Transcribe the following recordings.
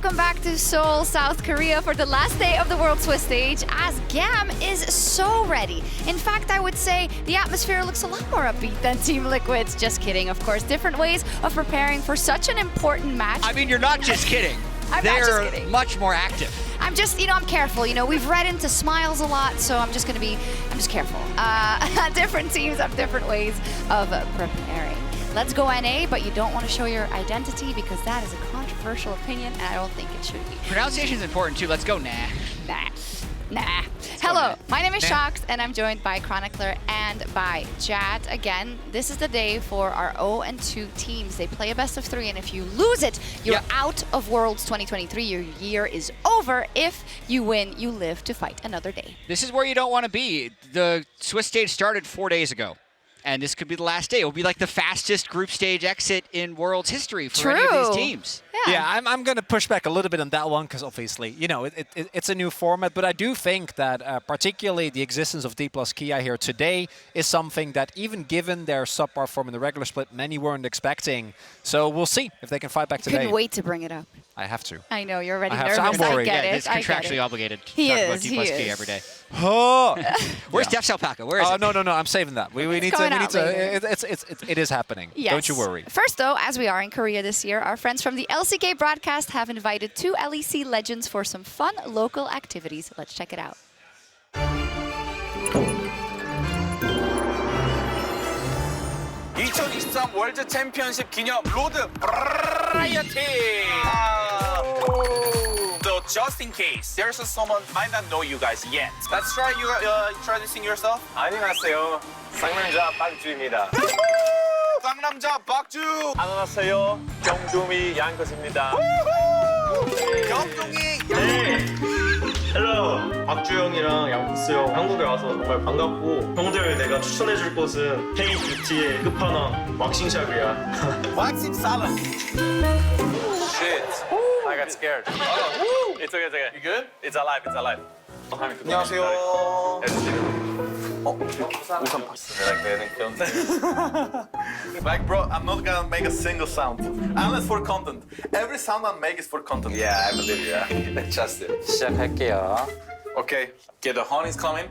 welcome back to Seoul, South Korea for the last day of the World Swiss stage as GAM is so ready. In fact, I would say the atmosphere looks a lot more upbeat than Team Liquid's. Just kidding, of course. Different ways of preparing for such an important match. I mean, you're not just kidding. I'm not just kidding. They're much more active. I'm just, I'm careful. We've read into smiles a lot, so I'm just careful. Different teams have different ways of preparing. Let's go NA, but you don't want to show your identity because that is a controversial opinion, and I don't think it should be. Pronunciation is important too. Let's go nah. Nah. Hello, my name is Shox, and I'm joined by Chronicler and by Jad. Again, this is the day for our 0-2 teams. They play a best of 3, and if you lose it, you're out of Worlds 2023. Your year is over. If you win, you live to fight another day. This is where you don't want to be. The Swiss stage started 4 days ago. And this could be the last day. It will be like the fastest group stage exit in World's history for any of these teams. Yeah, I'm going to push back a little bit on that one because obviously, it's a new format. But I do think that particularly the existence of D plus Kiaya here today is something that even given their subpar form in the regular split, many weren't expecting. So we'll see if they can fight back today. Couldn't wait to bring it up. I have to. I know, you're already nervous. I'm worried. I get it. He's contractually obligated to he talk is, about D plus K every day. Oh. Where's Def Alpaca? Where is it? No, I'm saving that. We need to. It is happening. Yes. Don't you worry. First, though, as we are in Korea this year, our friends from the LCK broadcast have invited 2 LEC legends for some fun local activities. Let's check it out. 2023 월드 챔피언십 기념 로드 브라이어티. So just in case, there's someone might not know you guys yet. Let's try you introducing yourself. 안녕하세요. 상남자 박주입니다. 쌍남자 박주. 안녕하세요. 경두미 양것입니다. 경동이 헬로 박주영이랑 양쿠스 형 한국에 와서 정말 반갑고 형들 내가 추천해줄 곳은 헤이 뷰티의 끝판왕 왁싱샵이야. 왁싱 살론. Shit. I got scared. It's okay, it's okay. You good? It's alive, it's alive. 안녕하세요. Like, bro, I'm not gonna make a single sound unless for content. Every sound I make is for content. Yeah, I believe you. I trust it. 시작할게요. Okay. Okay, the horn is coming.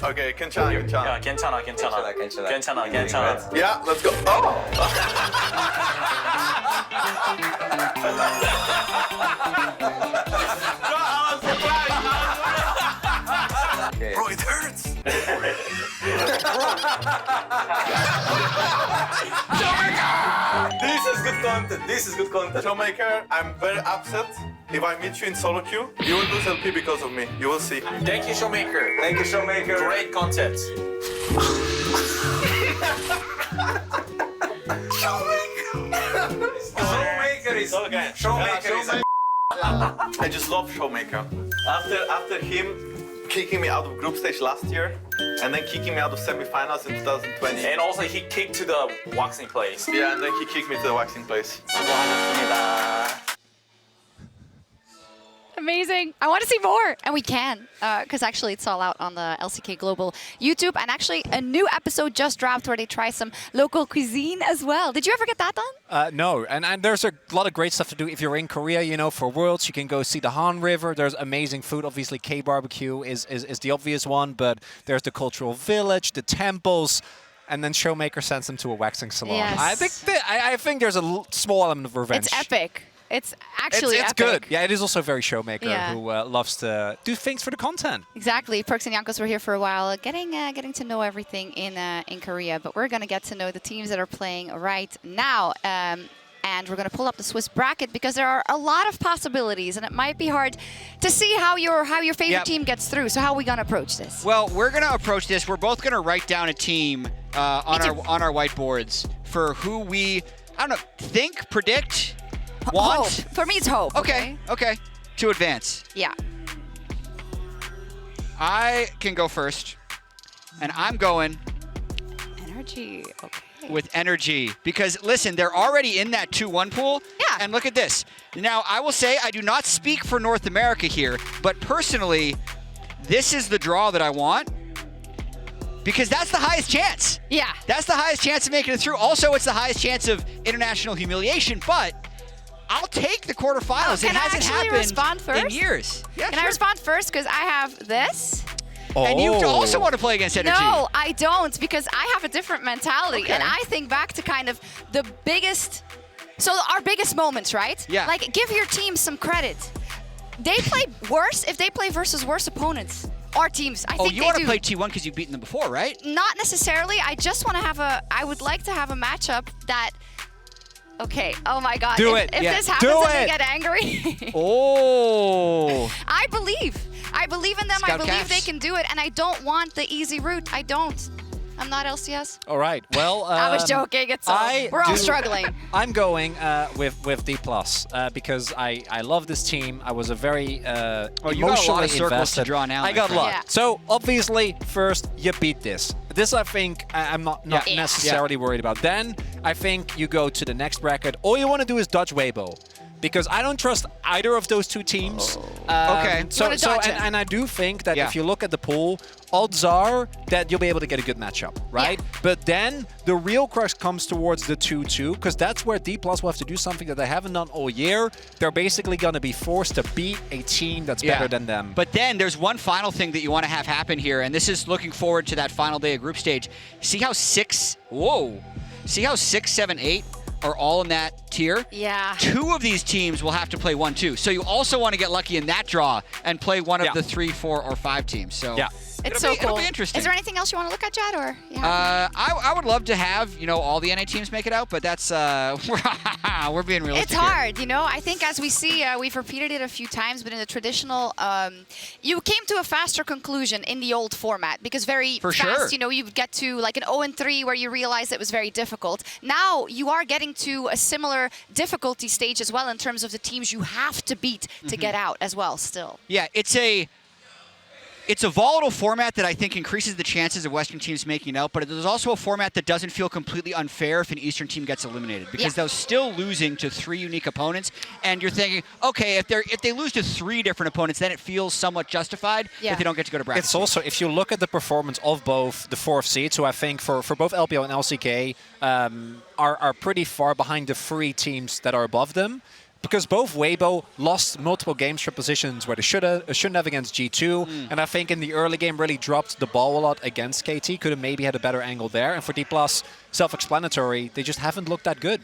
Okay, 괜찮아. 야, 괜찮아. Yeah, let's go. Oh! Bro, it hurts. This is good content. Showmaker, I'm very upset. If I meet you in solo queue, you will lose LP because of me. You will see. Thank you, Showmaker. Thank you, Showmaker. Great content. Showmaker is I just love Showmaker. After him kicking me out of group stage last year, and then kicking me out of semifinals in 2020. And also he kicked to the waxing place. Yeah, and then he kicked me to the waxing place. Amazing. I want to see more. And we can, because actually it's all out on the LCK Global YouTube. And actually a new episode just dropped where they try some local cuisine as well. Did you ever get that done? No, and there's a lot of great stuff to do if you're in Korea, for Worlds. You can go see the Han River. There's amazing food. Obviously, K-barbecue is the obvious one, but there's the cultural village, the temples, and then Showmaker sends them to a waxing salon. Yes. I think there's a small element of revenge. It's epic. It's actually it's epic. good. Yeah, it is also very Showmaker who loves to do things for the content. Exactly. Perks and Yankos were here for a while, getting to know everything in Korea. But we're gonna get to know the teams that are playing right now. And we're gonna pull up the Swiss bracket because there are a lot of possibilities, and it might be hard to see how your favorite team gets through. So how are we gonna approach this? Well, we're gonna approach this. We're both gonna write down a team on our whiteboards for who we think, predict. Want? Hope. For me, it's hope. Okay. To advance. Yeah. I can go first, and I'm going Energy. Okay. with energy because listen, they're already in that 2-1 pool. Yeah. And look at this. Now, I will say I do not speak for North America here, but personally, this is the draw that I want. Because that's the highest chance. Yeah. That's the highest chance of making it through. Also, it's the highest chance of international humiliation, but I'll take the quarterfinals. Can it I hasn't actually happened respond first? in years. Yeah, Can I respond first? Because I have this. And you Oh. also want to play against Energy. No, I don't, because I have a different mentality. Okay. And I think back to kind of the biggest, so our biggest moments, right? Yeah. Like, give your team some credit. They play worse if they play versus worse opponents. Our teams, I think you they want do. to play T1 because you've beaten them before, right? Not necessarily. I just want to have I would like to have a matchup that, okay, oh my God. Do if, it. If Yeah. this happens Do and they it. get angry. Oh. I believe in them. I Scout believe Caps. they can do it. And I don't want the easy route. I don't. I'm not LCS. All right. Well, I was joking. It's all, we're all struggling. I'm going with D+, because I love this team. I was a very You got a emotionally lot of circles invested. to draw now, I my got a friend. lot. Yeah. So obviously, first you beat this. This I think I'm not Yeah. necessarily worried about. Then I think you go to the next bracket. All you want to do is dodge Weibo. Because I don't trust either of those two teams. Okay. So, You wanna dodge it. and I do think that Yeah. if you look at the pool, odds are that you'll be able to get a good matchup, right? Yeah. But then the real crux comes towards the 2-2, because that's where D+ will have to do something that they haven't done all year. They're basically going to be forced to beat a team that's better than them. But then there's one final thing that you want to have happen here, and this is looking forward to that final day of group stage. See how 6, 7, 8 are all in that tier? Yeah. 2 of these teams will have to play 1-2. So you also want to get lucky in that draw and play one of the 3, 4, or 5 teams. So Yeah. It's so cool. It'll be interesting. Is there anything else you want to look at, Jad, or? Yeah. I would love to have, all the NA teams make it out, but that's, we're being realistic It's hard, I think as we see, we've repeated it a few times, but in the traditional, you came to a faster conclusion in the old format because very For fast, sure. you would get to like an 0-3 where you realize it was very difficult. Now you are getting to a similar difficulty stage as well in terms of the teams you have to beat to get out as well still. Yeah, it's a volatile format that I think increases the chances of Western teams making out, but it is also a format that doesn't feel completely unfair if an Eastern team gets eliminated because they're still losing to 3 unique opponents, and you're thinking, okay, if they lose to 3 different opponents, then it feels somewhat justified if they don't get to go to bracket. It's also, if you look at the performance of both the 4th seeds, who I think for both LPL and LCK are pretty far behind the 3 teams that are above them. Because both Weibo lost multiple games for positions where they shouldn't have against G2, and I think in the early game really dropped the ball a lot against KT, could have maybe had a better angle there. And for D+, self-explanatory, they just haven't looked that good.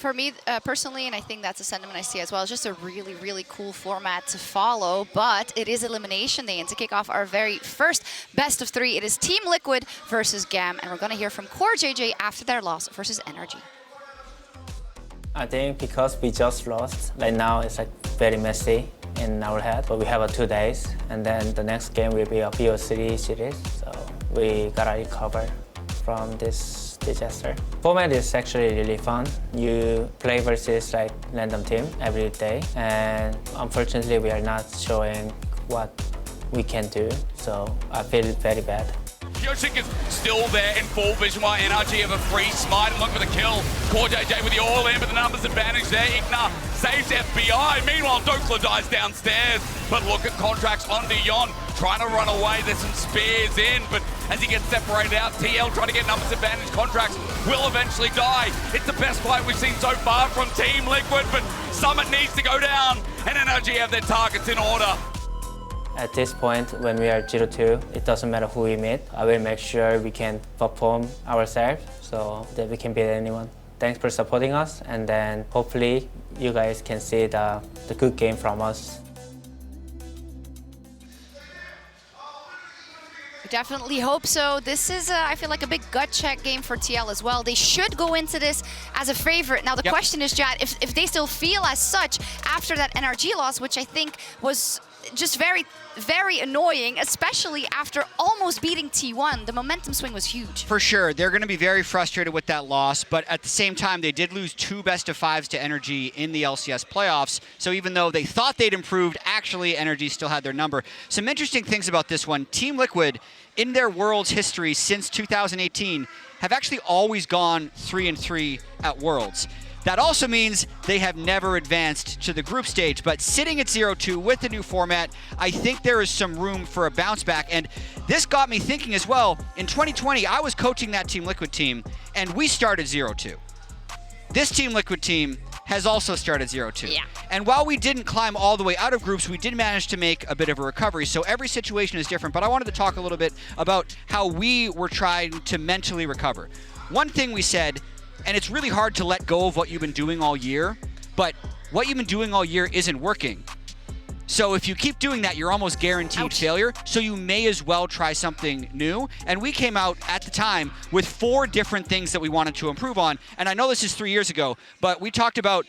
For me, personally, and I think that's a sentiment I see as well, it's just a really, really cool format to follow, but it is Elimination Day, and to kick off our very first best of 3, it is Team Liquid versus GAM, and we're going to hear from CoreJJ after their loss versus Energy. I think because we just lost, right now it's like very messy in our head. But we have 2 days, and then the next game will be a Pyosik series. So we gotta recover from this disaster. Format is actually really fun. You play versus like random team every day, and unfortunately we are not showing what we can do. So I feel very bad. Pyosik is still there in full vision while NRG have a free smite and look for the kill. CoreJJ with the all in, but the numbers advantage there. Igna saves FBI. Meanwhile, Dokla dies downstairs. But look at Contracts onto Yeon, trying to run away. There's some spears in, but as he gets separated out, TL trying to get numbers advantage. Contracts will eventually die. It's the best fight we've seen so far from Team Liquid, but Summit needs to go down, and NRG have their targets in order. At this point, when we are 0-2, it doesn't matter who we meet. I will make sure we can perform ourselves so that we can beat anyone. Thanks for supporting us, and then hopefully you guys can see the good game from us. Definitely hope so. This is, I feel like, a big gut check game for TL as well. They should go into this as a favorite. Now, the question is, Jad, if they still feel as such after that NRG loss, which I think was just very, very annoying, especially after almost beating T1. The momentum swing was huge. For sure. They're going to be very frustrated with that loss, but at the same time, they did lose 2 best-of-5s to Energy in the LCS playoffs, so even though they thought they'd improved, actually Energy still had their number. Some interesting things about this one. Team Liquid, in their Worlds history since 2018, have actually always gone 3-3 at Worlds. That also means they have never advanced to the group stage, but sitting at 0-2 with the new format, I think there is some room for a bounce back. And this got me thinking as well, in 2020, I was coaching that Team Liquid team, and we started 0-2. This Team Liquid team has also started 0-2. Yeah. And while we didn't climb all the way out of groups, we did manage to make a bit of a recovery. So every situation is different, but I wanted to talk a little bit about how we were trying to mentally recover. One thing we said, and it's really hard to let go of what you've been doing all year, but what you've been doing all year isn't working. So if you keep doing that, you're almost guaranteed failure. So you may as well try something new. And we came out at the time with 4 different things that we wanted to improve on. And I know this is 3 years ago, but we talked about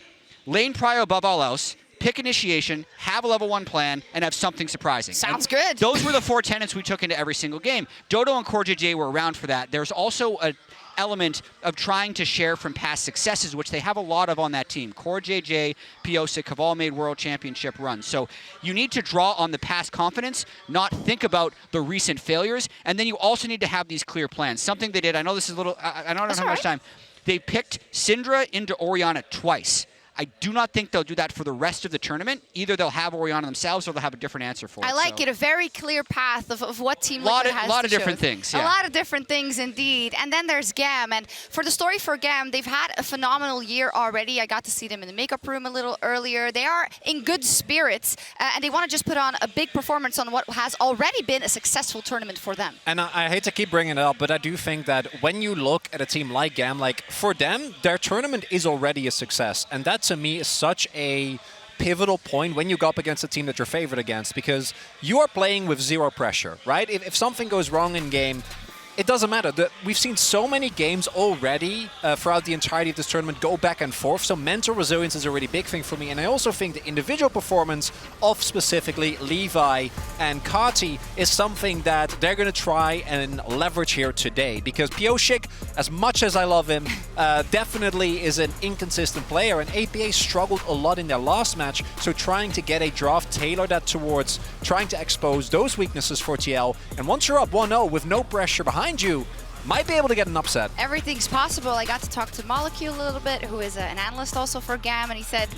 lane prio above all else, pick initiation, have a level 1 plan, and have something surprising. Sounds good. Those were the 4 tenets we took into every single game. Dodo and CoreJJ were around for that. There's also a element of trying to share from past successes, which they have a lot of on that team. CoreJJ, Pyosik have all made world championship runs. So you need to draw on the past confidence, not think about the recent failures, and then you also need to have these clear plans. Something they did, I know this is a little, I don't have much time. They picked Syndra into Orianna twice. I do not think they'll do that for the rest of the tournament. Either they'll have Orianna themselves or they'll have a different answer for it. I like it, a very clear path of what Team Liquid has A lot to of different show. things, yeah. A lot of different things indeed. And then there's GAM. And for the story for GAM, they've had a phenomenal year already. I got to see them in the makeup room a little earlier. They are in good spirits, and they want to just put on a big performance on what has already been a successful tournament for them. And I hate to keep bringing it up, but I do think that when you look at a team like GAM, like for them, their tournament is already a success. And that to me is such a pivotal point when you go up against a team that you're favored against, because you are playing with 0 pressure, right? If something goes wrong in game, it doesn't matter. We've seen so many games already throughout the entirety of this tournament go back and forth, so mental resilience is a really big thing for me. And I also think the individual performance of specifically Levi and Kati is something that they're going to try and leverage here today, because Pyosik, as much as I love him, definitely is an inconsistent player, and APA struggled a lot in their last match, so trying to get a draft, tailor that towards trying to expose those weaknesses for TL, and once you're up 1-0 with no pressure behind you, might be able to get an upset. Everything's possible. I got to talk to Molecule a little bit, who is an analyst also for GAM, and he said,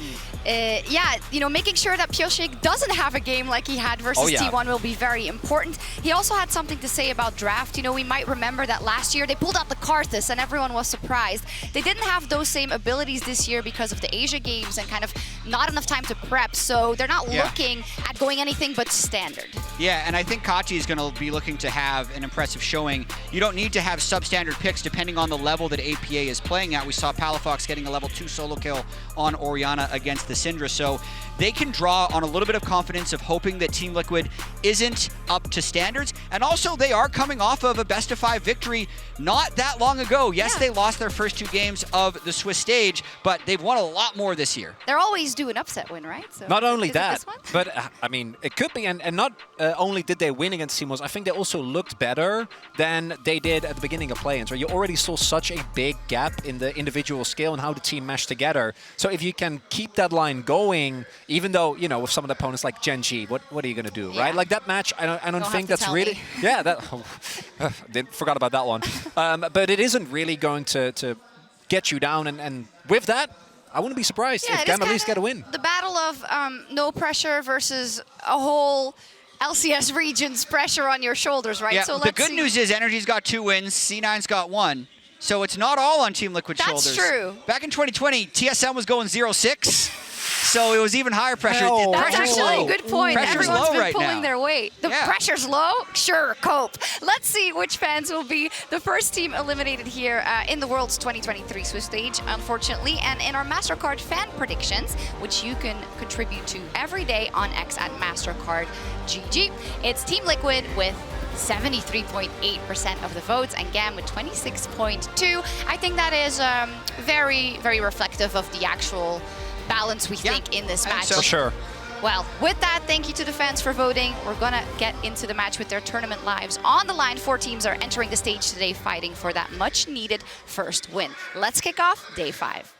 yeah, you know, making sure that Pyosik doesn't have a game like he had versus T1 will be very important. He also had something to say about draft. You know, we might remember that last year they pulled out the Karthus and everyone was surprised. They didn't have those same abilities this year because of the Asia games and kind of not enough time to prep, so they're not looking at going anything but standard. Yeah, and I think Kati is going to be looking to have an impressive showing. You don't need to have substandard picks depending on the level that APA is playing at. We saw Palafox getting a level 2 solo kill on Orianna against the Syndra, so they can draw on a little bit of confidence of hoping that Team Liquid isn't up to standards. And also, they are coming off of a best-of-5 victory not that long ago. Yes, they lost their first 2 games of the Swiss stage, but they've won a lot more this year. They're always due an upset win, right? So not only that, but I mean, it could be, and not only did they win against Team Liquid, I think they also looked better than they did at the beginning of play-ins, right? You already saw such a big gap in the individual skill and how the team meshed together. So if you can keep that line going, even though, you know, with some of the opponents like Gen G, what are you going to do, right? Like that match, I don't think that's really... Yeah, that... forgot about that one. But it isn't really going to get you down, and with that, I wouldn't be surprised if GAM at least get a win. The battle of no pressure versus a whole LCS region's pressure on your shoulders, right? Yeah, so the good news is Energy's got 2 wins, C9's got 1. So it's not all on Team Liquid's shoulders. That's true. Back in 2020, TSM was going 0-6. So it was even higher pressure. That's actually a good point. Pressure's Everyone's low been right pulling now. their weight. The pressure's low? Sure, cope. Let's see which fans will be the first team eliminated here in the World's 2023 Swiss stage, unfortunately. And in our MasterCard fan predictions, which you can contribute to every day on X at MasterCardGG, it's Team Liquid with 73.8% of the votes and GAM with 26.2%. I think that is very, very reflective of the actual balance we think in this match. For sure. Well, with that, thank you to the fans for voting. We're going to get into the match with their tournament lives on the line. 4 teams are entering the stage today fighting for that much-needed first win. Let's kick off day 5.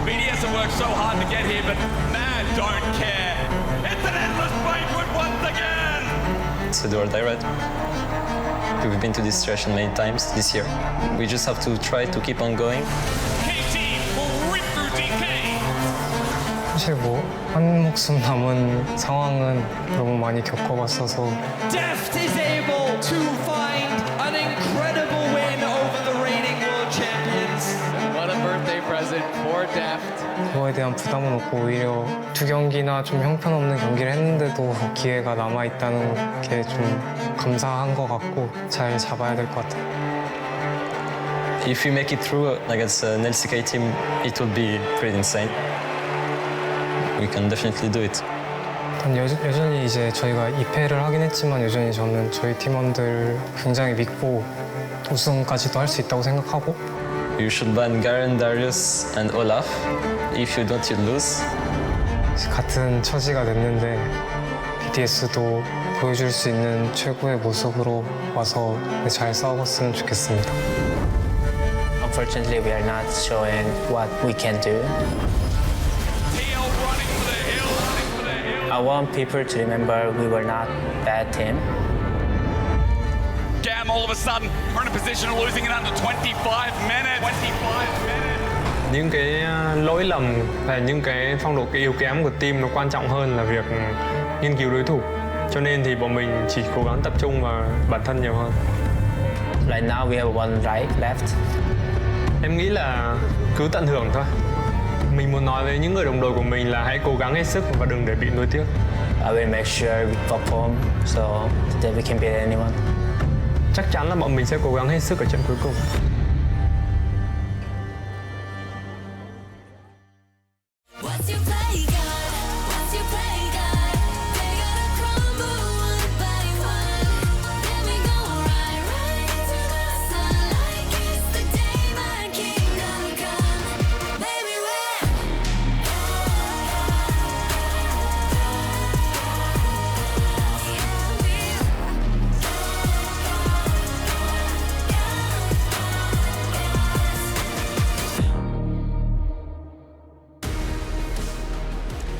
BDS have worked so hard to get here, but man, don't care. It's an endless banquet once again! It's a do or die, right? We've been to this situation many times this year. We just have to try to keep on going. KT will rip through DK! 사실 한 목숨 남은 상황은 너무 많이 겪어봤어서 Deft is able to find an incredible win over the reigning world champion. 그거에 대한 부담은 없고 오히려 두 경기나 좀 형편없는 경기를 했는데도 기회가 남아있다는 게 좀 감사한 것 같고 잘 잡아야 될 것 같아요. If we make it through against an LCK team, it will be pretty insane. We can definitely do it. 여전히 이제 저희가 2패를 하긴 했지만 여전히 저는 저희 팀원들 굉장히 믿고 우승까지도 할 수 있다고 생각하고 You should ban Garen, Darius, and Olaf. If you don't, you lose. 같은 처지가 됐는데 BTS도 보여줄 수 있는 최고의 모습으로 와서 잘 싸웠으면 좋겠습니다. Unfortunately, we are not showing what we can do. I want people to remember we were not bad team. GAM all of a sudden are in a position of losing in under 25 minutes. 25 minutes. Những cái lỗi lầm và những cái phong độ yếu kém của team nó quan trọng hơn là việc nghiên cứu đối thủ. Cho nên thì bọn mình chỉ cố gắng tập trung vào bản thân nhiều hơn. Right now we have one right left. Em nghĩ là cứ tận hưởng thôi. Mình muốn nói với những người đồng đội của mình là hãy cố gắng hết sức và đừng để bị nuối tiếc. I will make sure we perform so that we can beat anyone. Chắc chắn là bọn mình sẽ cố gắng hết sức ở trận cuối cùng.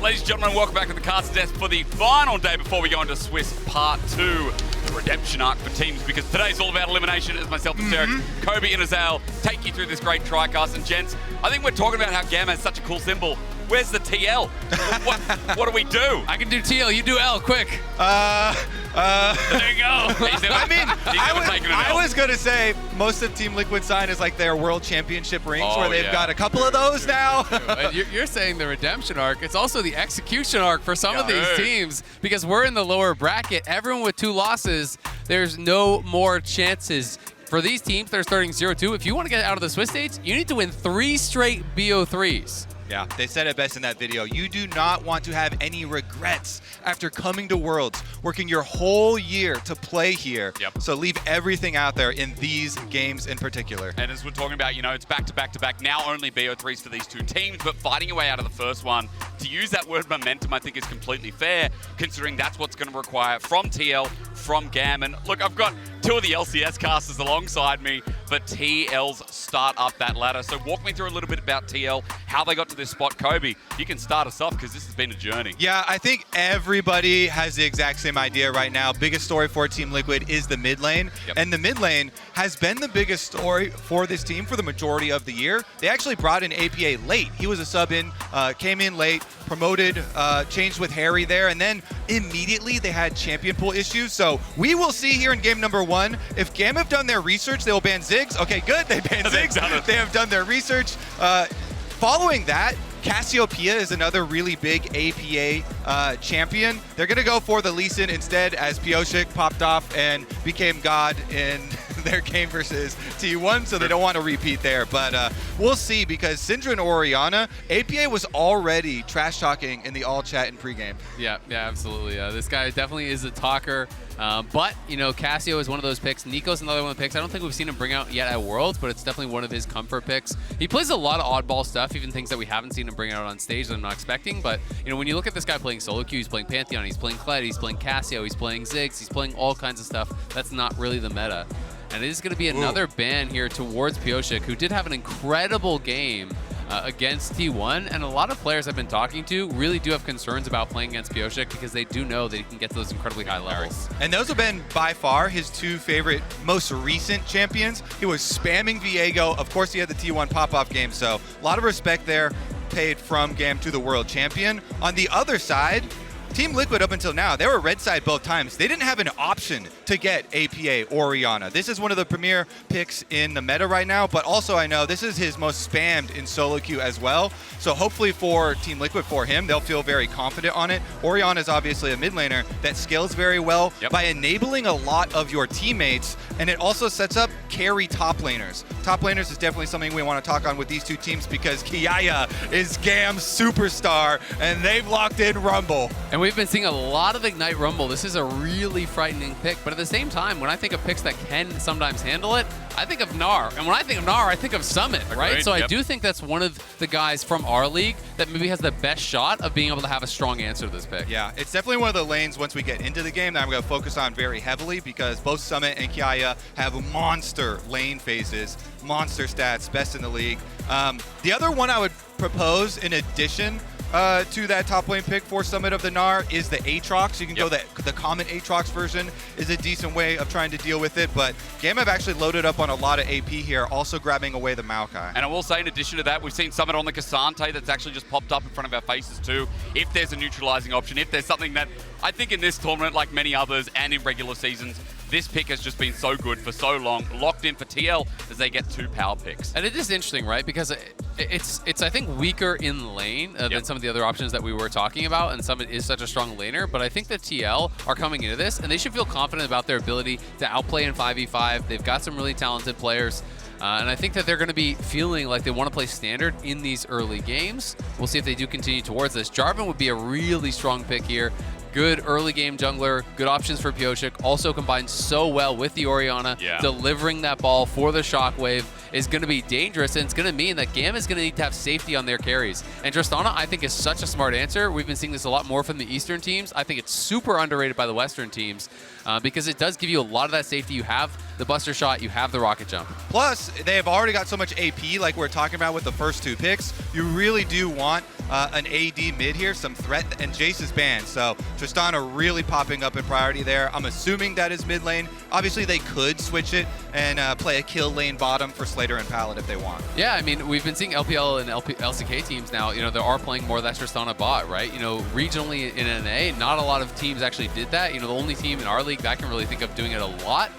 Ladies and gentlemen, welcome back to the Cast Desk for the final day before we go into Swiss Part 2, the redemption arc for teams, because today's all about elimination, as myself and Derek, Kobe and Azale take you through this great tricast. And gents, I think we're talking about how GAM has such a cool symbol. Where's the TL? What do we do? I can do TL, you do L, quick. There you go. I mean, I was going to say most of Team Liquid sign is like their world championship rings where they've got a couple of those now. You're saying the redemption arc. It's also the execution arc for some of these teams because we're in the lower bracket. Everyone with 2 losses, there's no more chances. For these teams, they're starting 0-2. If you want to get out of the Swiss stage, you need to win 3 straight BO3s. Yeah, they said it best in that video. You do not want to have any regrets after coming to Worlds, working your whole year to play here. Yep. So leave everything out there in these games in particular. And as we're talking about, you know, it's back-to-back-to-back, now only BO3s for these 2 teams, but fighting your way out of the first one. To use that word momentum, I think is completely fair, considering that's what's going to require from TL, from GAM. And look, I've got 2 of the LCS casters alongside me, but TL's start up that ladder. So walk me through a little bit about TL, how they got to this spot. Kobe, you can start us off because this has been a journey. Yeah, I think everybody has the exact same idea right now. Biggest story for Team Liquid is the mid lane. Yep. And the mid lane has been the biggest story for this team for the majority of the year. They actually brought in APA late. He was a sub in, came in late, promoted, changed with Harry there, and then immediately they had champion pool issues. So we will see here in game number 1. If GAM have done their research, they will ban Ziggs. Okay, good, they banned Ziggs. They have done their research. Following that, Cassiopeia is another really big APA champion. They're going to go for the Lee Sin instead as Pyosik popped off and became God in their game versus T1, so they don't want to repeat there. But we'll see, because Syndra and Orianna, APA was already trash-talking in the all chat in pregame. Yeah, absolutely. This guy definitely is a talker. But, you know, Cassio is one of those picks. Nico's another one of the picks. I don't think we've seen him bring out yet at Worlds, but it's definitely one of his comfort picks. He plays a lot of oddball stuff, even things that we haven't seen him bring out on stage that I'm not expecting. But, you know, when you look at this guy playing solo queue, he's playing Pantheon, he's playing Kled, he's playing Cassio, he's playing Ziggs, he's playing all kinds of stuff. That's not really the meta. And it is going to be another ban here towards Pyosik, who did have an incredible game against T1, and a lot of players I've been talking to really do have concerns about playing against Pyosik because they do know that he can get to those incredibly high levels. And those have been by far his 2 favorite, most recent champions. He was spamming Viego. Of course, he had the T1 pop-off game, so a lot of respect there paid from GAM to the world champion. On the other side, Team Liquid up until now, they were red side both times. They didn't have an option to get APA Orianna. This is one of the premier picks in the meta right now, but also I know this is his most spammed in solo queue as well. So hopefully for Team Liquid, for him, they'll feel very confident on it. Orianna is obviously a mid laner that scales very well by enabling a lot of your teammates, and it also sets up carry top laners. Top laners is definitely something we want to talk on with these two teams because Kiaya is GAM's superstar, and they've locked in Rumble. And we've been seeing a lot of Ignite Rumble. This is a really frightening pick, but at the same time, when I think of picks that can sometimes handle it, I think of Gnar. And when I think of Gnar, I think of Summit, right? So I do think that's one of the guys from our league that maybe has the best shot of being able to have a strong answer to this pick. Yeah, it's definitely one of the lanes once we get into the game that I'm going to focus on very heavily because both Summit and Kiaya have monster lane phases, monster stats, best in the league. The other one I would propose in addition to that top lane pick for Summit of the Gnar is the Aatrox. You can go the common Aatrox version is a decent way of trying to deal with it, but GAM have actually loaded up on a lot of AP here, also grabbing away the Maokai. And I will say in addition to that, we've seen Summit on the Cassante that's actually just popped up in front of our faces too. If there's a neutralizing option, if there's something that I think in this tournament, like many others and in regular seasons, this pick has just been so good for so long, locked in for TL as they get 2 power picks. And it is interesting, right? Because it's I think, weaker in lane than some of the other options that we were talking about, and Summit is such a strong laner, but I think that TL are coming into this, and they should feel confident about their ability to outplay in 5v5. They've got some really talented players, and I think that they're going to be feeling like they want to play standard in these early games. We'll see if they do continue towards this. Jarvin would be a really strong pick here. Good early game jungler, good options for Pyosik, also combines so well with the Orianna. Delivering that ball for the Shockwave is going to be dangerous, and it's going to mean that GAM is going to need to have safety on their carries. And Tristana, I think, is such a smart answer. We've been seeing this a lot more from the Eastern teams. I think it's super underrated by the Western teams because it does give you a lot of that safety. You have the Buster Shot, you have the Rocket Jump. Plus, they have already got so much AP like we're talking about with the first 2 picks. You really do want an AD mid here, some threat, and Jace is banned. So Tristana really popping up in priority there. I'm assuming that is mid lane. Obviously, they could switch it and play a kill lane bottom for Slayder and Pallet if they want. Yeah, I mean, we've been seeing LPL and LCK teams now, you know, they are playing more of that Tristana bot, right? You know, regionally in NA, not a lot of teams actually did that. You know, the only team in our league that I can really think of doing it a lot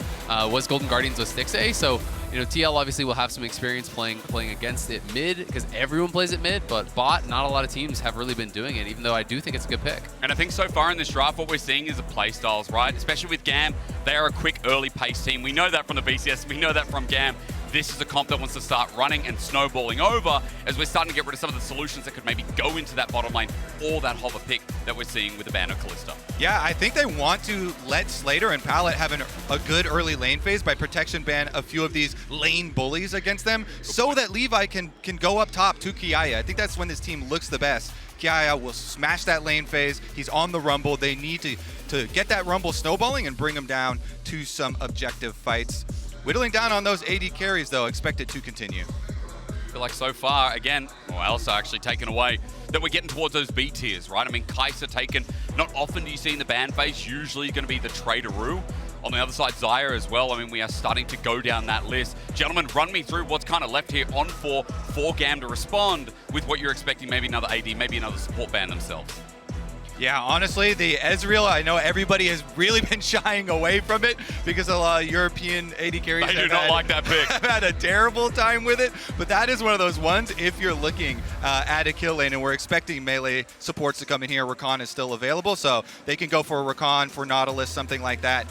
was Golden Guardians with Stixxay. So, you know, TL obviously will have some experience playing against it mid because everyone plays it mid, but bot, not a lot of teams have really been doing it, even though I do think it's a good pick. And I think so far in this draft, what we're seeing is the play styles, right? Especially with GAM, they are a quick early pace team. We know that from the BCS, we know that from GAM. This is a comp that wants to start running and snowballing over as we're starting to get rid of some of the solutions that could maybe go into that bottom lane or that hover pick that we're seeing with the ban of Kalista. Yeah, I think they want to let Slayder and Pallet have a good early lane phase by protection ban a few of these lane bullies against them so that Levi can go up top to Kiaya. I think that's when this team looks the best. Kiaya will smash that lane phase. He's on the Rumble. They need to get that Rumble snowballing and bring him down to some objective fights. Whittling down on those AD carries, though, expect it to continue. I feel like so far, again, or Elsa actually taken away, that we're getting towards those B tiers, right? I mean, Kai'Sa taken. Not often do you see in the ban phase, usually going to be the Traderoo. On the other side, Xayah as well. I mean, we are starting to go down that list. Gentlemen, run me through what's kind of left here on for GAM to respond with what you're expecting, maybe another AD, maybe another support ban themselves. Yeah, honestly, the Ezreal, I know everybody has really been shying away from it because a lot of European AD carries I do not like that pick. have had a terrible time with it, but that is one of those ones if you're looking at a kill lane, and we're expecting melee supports to come in here. Rakan is still available, so they can go for a Rakan, for Nautilus, something like that,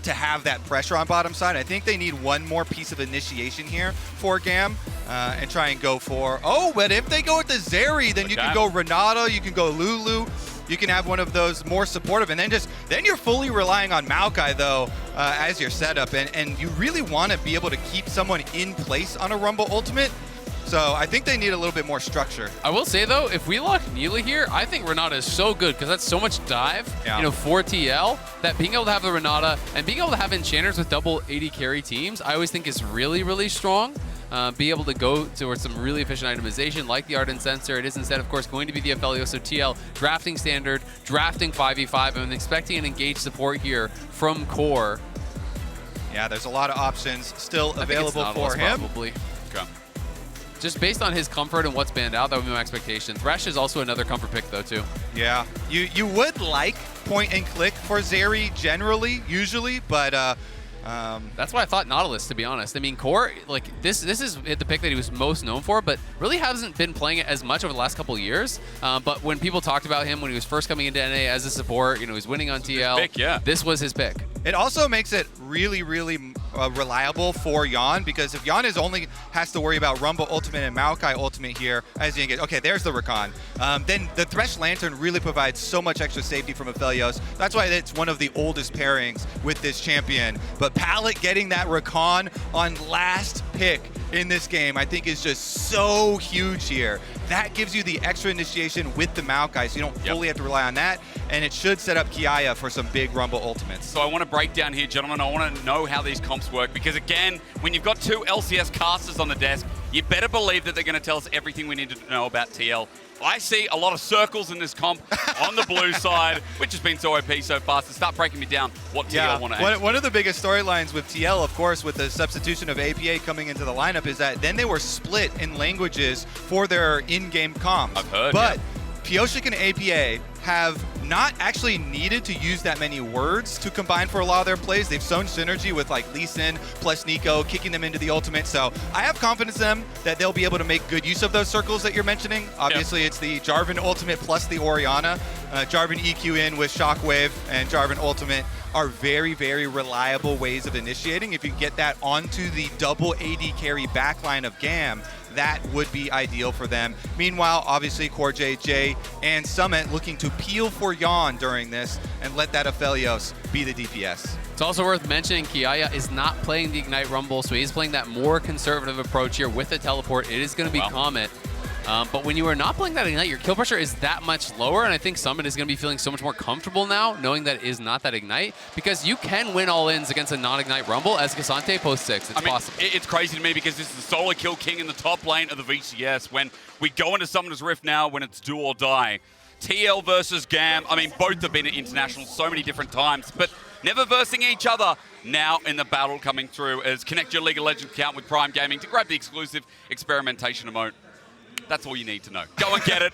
to have that pressure on bottom side. I think they need one more piece of initiation here for GAM and try and go for, but if they go with the Zeri, then you can go Renata, you can go Lulu. You can have one of those more supportive, and then you're fully relying on Maokai though as your setup, and you really want to be able to keep someone in place on a Rumble ultimate. So I think they need a little bit more structure. I will say though, if we lock Neela here, I think Renata is so good because that's so much dive, you know, for TL, that being able to have the Renata and being able to have enchanters with double AD carry teams, I always think is really, really strong. Be able to go towards some really efficient itemization like the Ardent Sensor. It is instead, of course, going to be the Aphelios, so TL drafting standard, drafting 5v5. I'm expecting an engaged support here from Core. Yeah, there's a lot of options still available for him. Probably. Okay. Just based on his comfort and what's banned out, that would be my expectation. Thresh is also another comfort pick, though, too. Yeah, you would like point and click for Zeri generally, usually, but that's why I thought Nautilus, to be honest. I mean, Core, like this is the pick that he was most known for, but really hasn't been playing it as much over the last couple of years. But when people talked about him when he was first coming into NA as a support, you know, he's winning on TL. Pick, yeah. This was his pick. it also makes it really, really reliable for Yeon, because if Yeon only has to worry about Rumble Ultimate and Maokai Ultimate here as you engage, okay, there's the Rakan. Then the Thresh Lantern really provides so much extra safety from Aphelios. That's why it's one of the oldest pairings with this champion. But Pallet getting that Rakan on last pick in this game, I think is just so huge here. That gives you the extra initiation with the Maokai, so you don't fully have to rely on that, and it should set up Kiaya for some big Rumble ultimates. So I want to break down here, gentlemen. I want to know how these comps work, because again, when you've got two LCS casters on the desk, you better believe that they're going to tell us everything we need to know about TL. I see a lot of circles in this comp on the blue side, which has been so OP so far. So start breaking me down what TL want to add. One of the biggest storylines with TL, of course, with the substitution of APA coming into the lineup, is that then they were split in languages for their in-game comms. I've heard, but Pyosik and APA have not actually needed to use that many words to combine for a lot of their plays. They've shown synergy with like Lee Sin plus Nico, kicking them into the ultimate. So I have confidence in them that they'll be able to make good use of those circles that you're mentioning. Obviously, it's the Jarvin ultimate plus the Orianna. Jarvin EQ in with Shockwave and Jarvin ultimate are very, very reliable ways of initiating. If you can get that onto the double AD carry backline of GAM, that would be ideal for them. Meanwhile, obviously, CoreJJ and Summit looking to peel for Yeon during this and let that Aphelios be the DPS. It's also worth mentioning Kiaya is not playing the Ignite Rumble, so he's playing that more conservative approach here with the teleport. It is going to be Comet. But when you are not playing that Ignite, your kill pressure is that much lower, and I think Summit is going to be feeling so much more comfortable now, knowing that it is not that Ignite, because you can win all-ins against a non-Ignite Rumble as Cassante post 6. It's possible. It's crazy to me because this is the solo kill king in the top lane of the VCS. When we go into Summoner's Rift now, when it's do or die. TL versus GAM, I mean, both have been at International so many different times, but never versing each other. Now in the battle coming through as connect your League of Legends account with Prime Gaming to grab the exclusive experimentation emote. That's all you need to know. Go and get it.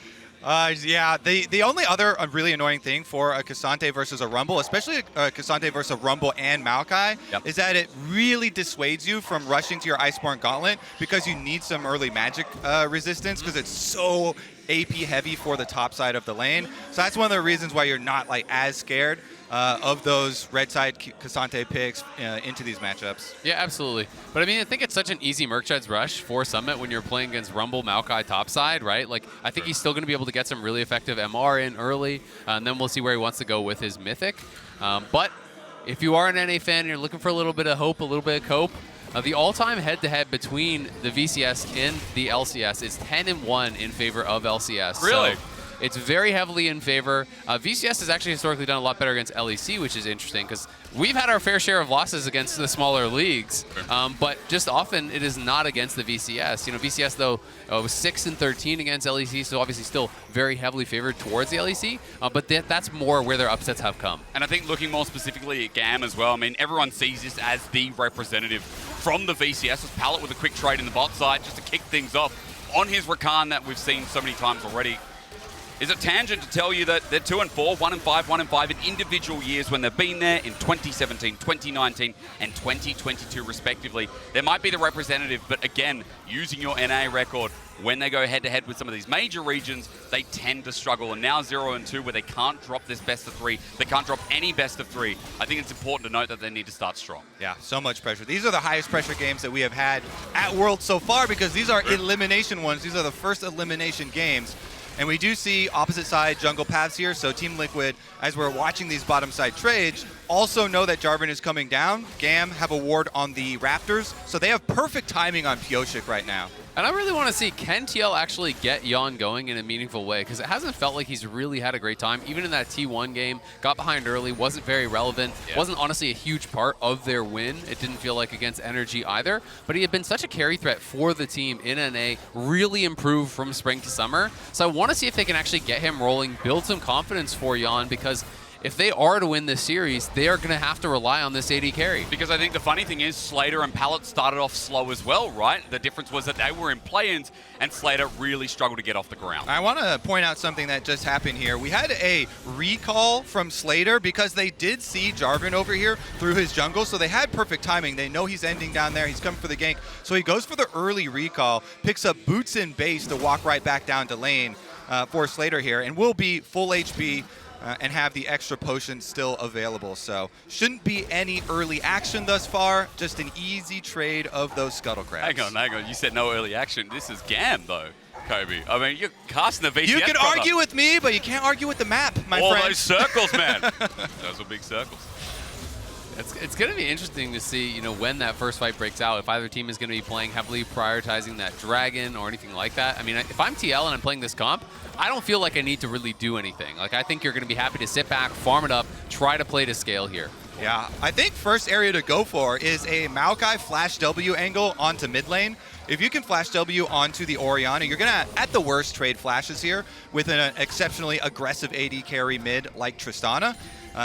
Yeah, the only other really annoying thing for a Cassante versus a Rumble, especially a Cassante versus a Rumble and Maokai, is that it really dissuades you from rushing to your Iceborne Gauntlet because you need some early magic resistance because it's so AP heavy for the top side of the lane. So that's one of the reasons why you're not like as scared of those red side Cassante picks into these matchups. Yeah, absolutely. But I mean, I think it's such an easy Merchandise rush for Summit when you're playing against Rumble, Maokai top side, right? Like, I think he's still going to be able to get some really effective MR in early, and then we'll see where he wants to go with his Mythic. But if you are an NA fan and you're looking for a little bit of hope, a little bit of cope, the all-time head-to-head between the VCS and the LCS is 10-1 in favor of LCS. Really? So it's very heavily in favor. VCS has actually historically done a lot better against LEC, which is interesting because we've had our fair share of losses against the smaller leagues, but just often it is not against the VCS. You know, VCS though was 6-13 against LEC, so obviously still very heavily favored towards the LEC, but that's more where their upsets have come. And I think looking more specifically at GAM as well, I mean, everyone sees this as the representative from the VCS. With Pallet with a quick trade in the bot side just to kick things off on his Rakan that we've seen so many times already. Is a tangent to tell you that they're 2-4, 1-5, 1-5 in individual years when they've been there in 2017, 2019, and 2022 respectively. There might be the representative, but again, using your NA record, when they go head-to-head with some of these major regions, they tend to struggle. And now 0-2, where they can't drop this best of 3, they can't drop any best of 3. I think it's important to note that they need to start strong. Yeah, so much pressure. These are the highest pressure games that we have had at Worlds so far because these are elimination ones. These are the first elimination games. And we do see opposite side jungle paths here, so Team Liquid, as we're watching these bottom side trades, also know that Jarvin is coming down. GAM have a ward on the Raptors, so they have perfect timing on Pyosik right now. And I really want to see, can TL actually get Yeon going in a meaningful way? Because it hasn't felt like he's really had a great time. Even in that T1 game, got behind early, wasn't very relevant, wasn't honestly a huge part of their win. It didn't feel like against Energy either. But he had been such a carry threat for the team in NA, really improved from spring to summer. So I want to see if they can actually get him rolling, build some confidence for Yeon, because if they are to win this series, they are going to have to rely on this AD carry. Because I think the funny thing is Slayder and Pallet started off slow as well, right? The difference was that they were in play-ins and Slayder really struggled to get off the ground. I want to point out something that just happened here. We had a recall from Slayder because they did see Jarvin over here through his jungle, so they had perfect timing. They know he's ending down there. He's coming for the gank. So he goes for the early recall, picks up boots in base to walk right back down to lane for Slayder here, and will be full HP and have the extra potion still available. So shouldn't be any early action thus far, just an easy trade of those scuttle crabs. Hang on. You said no early action. This is GAM, though, Kobe. I mean, you're casting the VCS. You can argue with me, but you can't argue with the map, my All friend. those circles, man. Those are big circles. It's going to be interesting to see, you know, when that first fight breaks out, if either team is going to be playing heavily, prioritizing that dragon or anything like that. I mean, if I'm TL and I'm playing this comp, I don't feel like I need to really do anything. Like, I think you're going to be happy to sit back, farm it up, try to play to scale here. Yeah, I think first area to go for is a Maokai flash W angle onto mid lane. If you can flash W onto the Orianna, you're going to, at the worst, trade flashes here with an exceptionally aggressive AD carry mid like Tristana.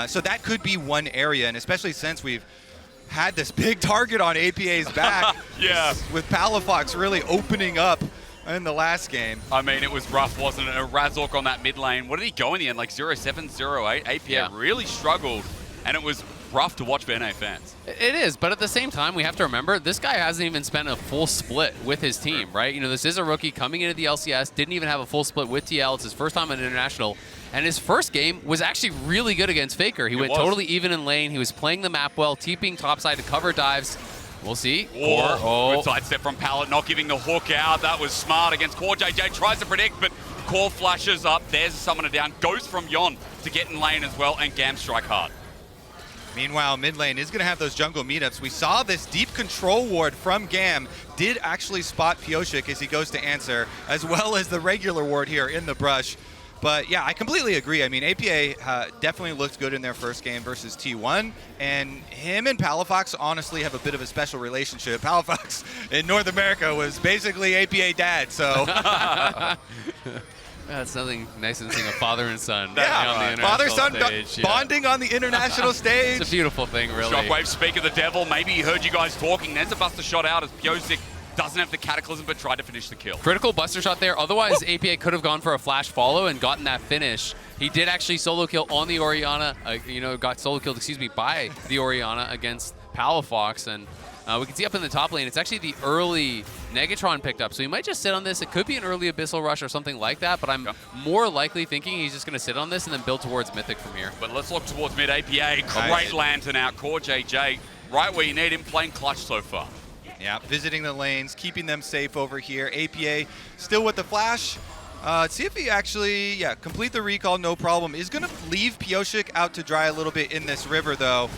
So that could be one area, and especially since we've had this big target on APA's back. Yeah. With Palafox really opening up in the last game. I mean, it was rough, wasn't it? A Razork on that mid lane. What did he go in the end? Like 0-7, 0-8? APA really struggled, and it was rough to watch for NA fans. It is, but at the same time, we have to remember, this guy hasn't even spent a full split with his team, right? You know, this is a rookie coming into the LCS, didn't even have a full split with TL. It's his first time at International. And his first game was actually really good against FLICKR. He went totally even in lane. He was playing the map well, TPing topside to cover dives. We'll see. Good sidestep from Pallet, not giving the hook out. That was smart against CoreJJ. Tries to predict, but Core flashes up. There's a summoner down. Goes from Yeon to get in lane as well, and GAM strike hard. Meanwhile, mid lane is going to have those jungle meetups. We saw this deep control ward from GAM did actually spot Pyosik as he goes to answer, as well as the regular ward here in the brush. But yeah, I completely agree. I mean, APA definitely looked good in their first game versus T1, and him and Palafox honestly have a bit of a special relationship. Palafox in North America was basically APA dad, so. That's nothing nicer than seeing a father and son on the father-son stage. Bonding on the international stage. It's a beautiful thing, really. Shockwave, speak of the devil. Maybe he heard you guys talking. There's a buster shot out as Pyosik doesn't have the Cataclysm, but tried to finish the kill. Critical buster shot there. Otherwise, APA could have gone for a flash follow and gotten that finish. He did actually solo kill on the Orianna, got solo killed, by the Orianna against Palafox. And we can see up in the top lane, it's actually the early Negatron picked up. So he might just sit on this. It could be an early Abyssal Rush or something like that, but I'm more likely thinking he's just going to sit on this and then build towards Mythic from here. But let's look towards mid APA. Great lantern out. CoreJJ, right where you need him, playing clutch so far. Yeah, visiting the lanes, keeping them safe over here. APA still with the flash. Let's see if he actually, complete the recall, no problem. Is going to leave Pyosik out to dry a little bit in this river, though,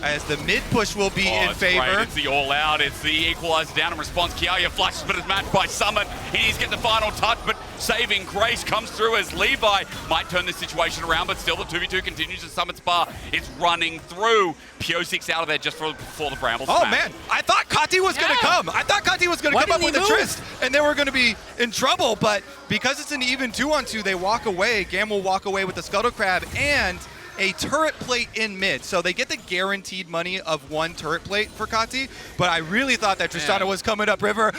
as the mid push will be in favor. Great. It's the all out. It's the equalizer down in response. Kiaya flashes, but is matched by Summit. He needs to get the final touch, but saving grace comes through as Levi might turn this situation around, but still the 2v2 continues as Summit's bar is running through. Pyosik's out of there just before the Bramble smash. Man, I thought Kati was going to come. I thought Kati was going to come up with a Trist, and they were going to be in trouble, but because it's an even 2-on-2, they walk away. GAM will walk away with the Scuttle Crab and a turret plate in mid. So they get the guaranteed money of one turret plate for Kati, but I really thought that Tristana was coming up river.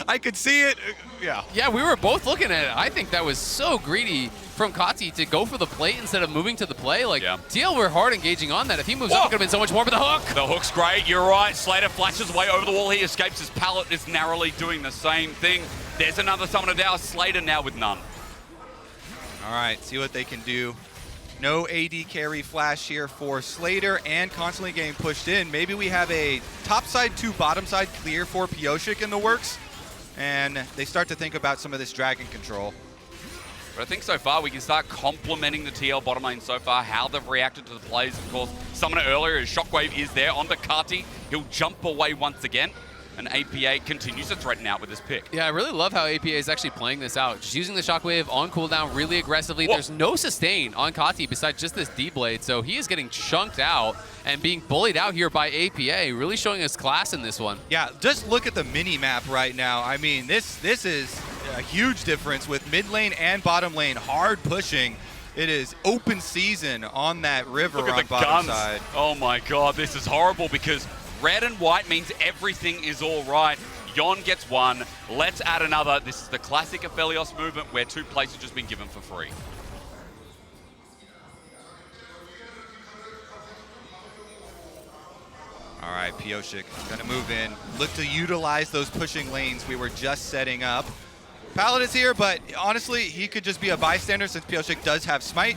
I could see it. Yeah, we were both looking at it. I think that was so greedy from Kati to go for the plate instead of moving to the play. Like, TL were hard engaging on that. If he moves up, it could have been so much more, but the hook! The hook's great, you're right. Slayder flashes away over the wall. He escapes. His pallet is narrowly doing the same thing. There's another summoner down. Slayder now with none. All right, see what they can do. No AD carry flash here for Slayder and constantly getting pushed in. Maybe we have a top side to bottom side clear for Pyosik in the works, and they start to think about some of this dragon control. But I think so far we can start complimenting the TL bottom lane so far, how they've reacted to the plays. Of course, summoner earlier, Shockwave is there onto Kati. He'll jump away once again. And APA continues to threaten out with this pick. Yeah, I really love how APA is actually playing this out. Just using the Shockwave on cooldown really aggressively. There's no sustain on Kati besides just this D-Blade, so he is getting chunked out and being bullied out here by APA, really showing his class in this one. Yeah, just look at the mini-map right now. I mean, this is a huge difference with mid lane and bottom lane hard pushing. It is open season on that river Look at on the bottom guns. side. Oh my god, this is horrible because red and white means everything is all right. Yeon gets one. Let's add another. This is the classic Aphelios movement where 2 plates have just been given for free. All right, Pyosik gonna move in. Look to utilize those pushing lanes we were just setting up. Paladin's here, but honestly, he could just be a bystander since Pyosik does have smite.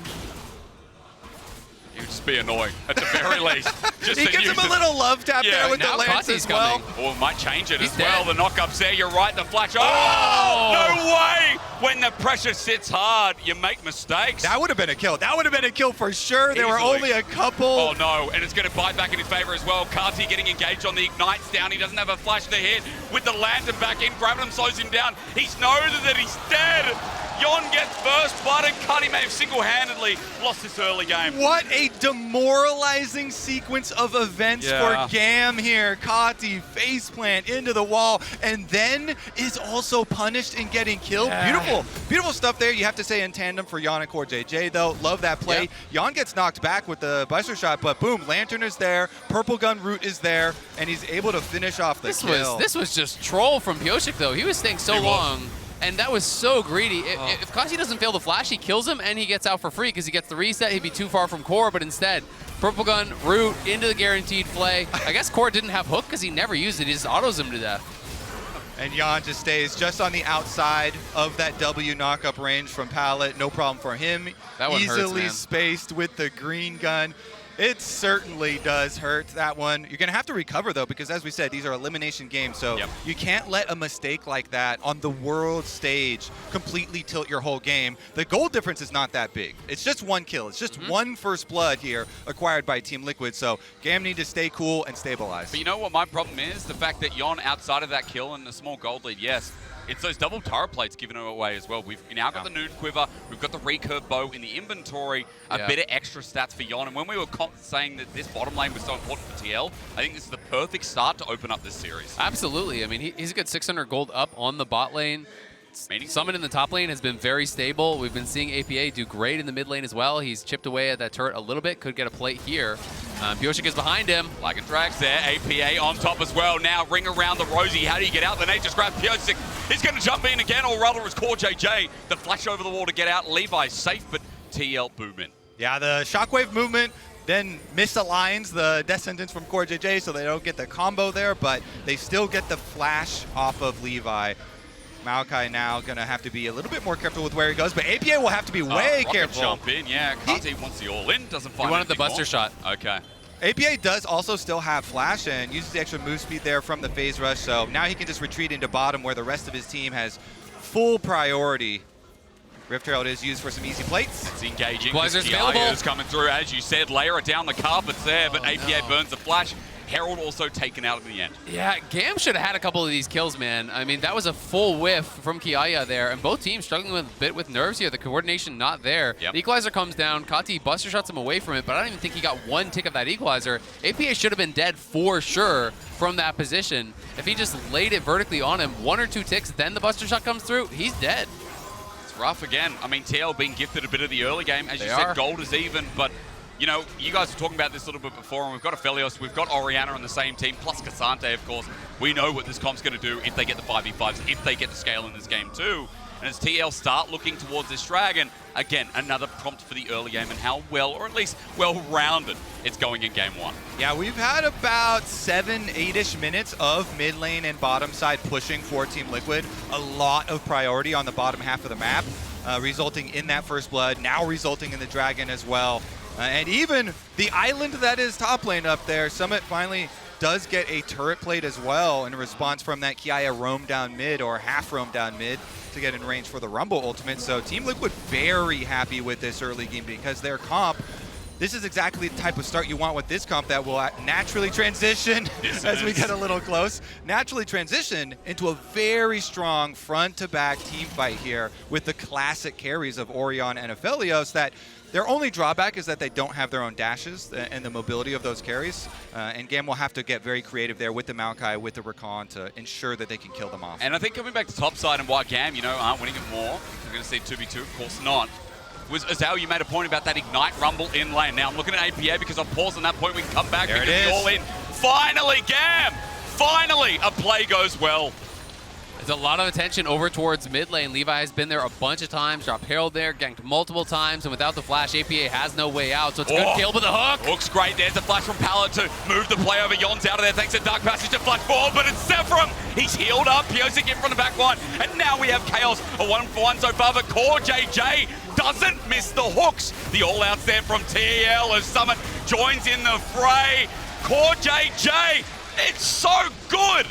He would just be annoying, at the very least. Just He gives him a little love tap there with the lance as well. Or might change it He's as well. dead. The knockup's there, you're right, the flash. Oh, no way! When the pressure sits hard, you make mistakes. That would have been a kill. That would have been a kill for sure. There were Easily. only a couple. Oh no, and it's going to bite back in his favor as well. Kati getting engaged on the ignites down. He doesn't have a flash to hit. With the lantern back in, Gravitum slows him down. He knows that he's dead. Yeon gets first blood, and Kati may have single-handedly lost this early game. What a demoralizing sequence of events for GAM here. Kati faceplant into the wall, and then is also punished in getting killed. Beautiful, beautiful stuff there. You have to say in tandem for Yeon and CoreJJ though. Love that play. Yeon gets knocked back with the buster shot, but boom, lantern is there, purple gun root is there, and he's able to finish off the kill. This was just troll from Pyosik though. He was staying so long. And that was so greedy. If Kati doesn't fail the flash, he kills him and he gets out for free because he gets the reset. He'd be too far from Core, but instead, purple gun, root, into the guaranteed play. I guess Core didn't have hook because he never used it. He just autos him to death. And Yeon just stays just on the outside of that W knockup range from Pallet. No problem for him. That one hurts, Easily man. spaced with the green gun. It certainly does hurt, that one. You're going to have to recover, though, because as we said, these are elimination games, so you can't let a mistake like that on the world stage completely tilt your whole game. The goal difference is not that big. It's just 1 kill. It's just 1 first blood here acquired by Team Liquid, so GAM need to stay cool and stabilize. But you know what my problem is? The fact that Yeon, outside of that kill and a small gold lead, yes, it's those double turret plates giving it away as well. We've now got the nude quiver, we've got the recurve bow in the inventory, a bit of extra stats for Yeon. And when we were saying that this bottom lane was so important for TL, I think this is the perfect start to open up this series. Absolutely. I mean, he's a good 600 gold up on the bot lane. Summon in the top lane has been very stable. We've been seeing APA do great in the mid lane as well. He's chipped away at that turret a little bit. Could get a plate here. Pyosik is behind him. Like and drags there. APA on top as well. Now ring around the Rosie. How do you get out? The Nate just grabbed Pyosik. He's going to jump in again, or rather it's CoreJJ. The flash over the wall to get out. Levi safe, but TL boom in. Yeah, the shockwave movement then misaligns the death sentence from CoreJJ, so they don't get the combo there, but they still get the flash off of Levi. Maokai now going to have to be a little bit more careful with where he goes, but APA will have to be way careful. Jump in, yeah. Kati wants the all-in, doesn't find He wanted the buster more. shot. Okay. APA does also still have flash and uses the extra move speed there from the phase rush, so now he can just retreat into bottom where the rest of his team has full priority. Rift Herald is used for some easy plates. It's engaging. Equalizer's Kiaya available. is coming through, as you said. Layer it down the carpets there, but APA burns the flash. Herald also taken out at the end. Yeah, GAM should have had a couple of these kills, man. I mean, that was a full whiff from Kiaya there, and both teams struggling with a bit with nerves here. The coordination not there. The equalizer comes down. Kati buster shots him away from it, but I don't even think he got 1 tick of that equalizer. APA should have been dead for sure from that position. If he just laid it vertically on him, 1 or 2 ticks, then the buster shot comes through, he's dead. It's rough again. I mean, TL being gifted a bit of the early game. As you said, gold is even, but you know, you guys were talking about this a little bit before, and we've got Aphelios, we've got Orianna on the same team, plus Cassante, of course. We know what this comp's going to do if they get the 5v5s, if they get to scale in this game too. And as TL start looking towards this dragon, again, another prompt for the early game and how well, or at least well-rounded, it's going in game 1. Yeah, we've had about 7-8-ish minutes of mid lane and bottom side pushing for Team Liquid. A lot of priority on the bottom half of the map, resulting in that first blood, now resulting in the dragon as well. And even the island that is top lane up there, Summit finally does get a turret plate as well in response from that Kiaya roam down mid, or half roam down mid, to get in range for the Rumble ultimate. So Team Liquid very happy with this early game because their comp, this is exactly the type of start you want with this comp that will naturally transition as we get a little close, naturally transition into a very strong front-to-back team fight here with the classic carries of Orianna and Aphelios that their only drawback is that they don't have their own dashes and the mobility of those carries. And GAM will have to get very creative there with the Maokai, with the Rakan to ensure that they can kill them off. And I think coming back to top side and why GAM, you know, aren't winning it more, we're going to see 2v2, of course not. was, Azal, you made a point about that Ignite Rumble in lane. Now I'm looking at APA because I've paused on that point. We can come back There because it is. all in. Finally, GAM! Finally, a play goes well. There's a lot of attention over towards mid lane. Levi has been there a bunch of times, dropped Herald there, ganked multiple times, and without the flash, APA has no way out. So it's a good kill with the hook. Looks great. There's a flash from Pallet to move the play over. Yeon's out of there thanks to Dark Passage to flash forward, but it's Sephiroth. He's healed up. Pyosik in from the back line. And now we have Chaos. A 1-for-1 so far, but CoreJJ doesn't miss the hooks. The all-outs there from TL as Summit joins in the fray. CoreJJ, it's so good.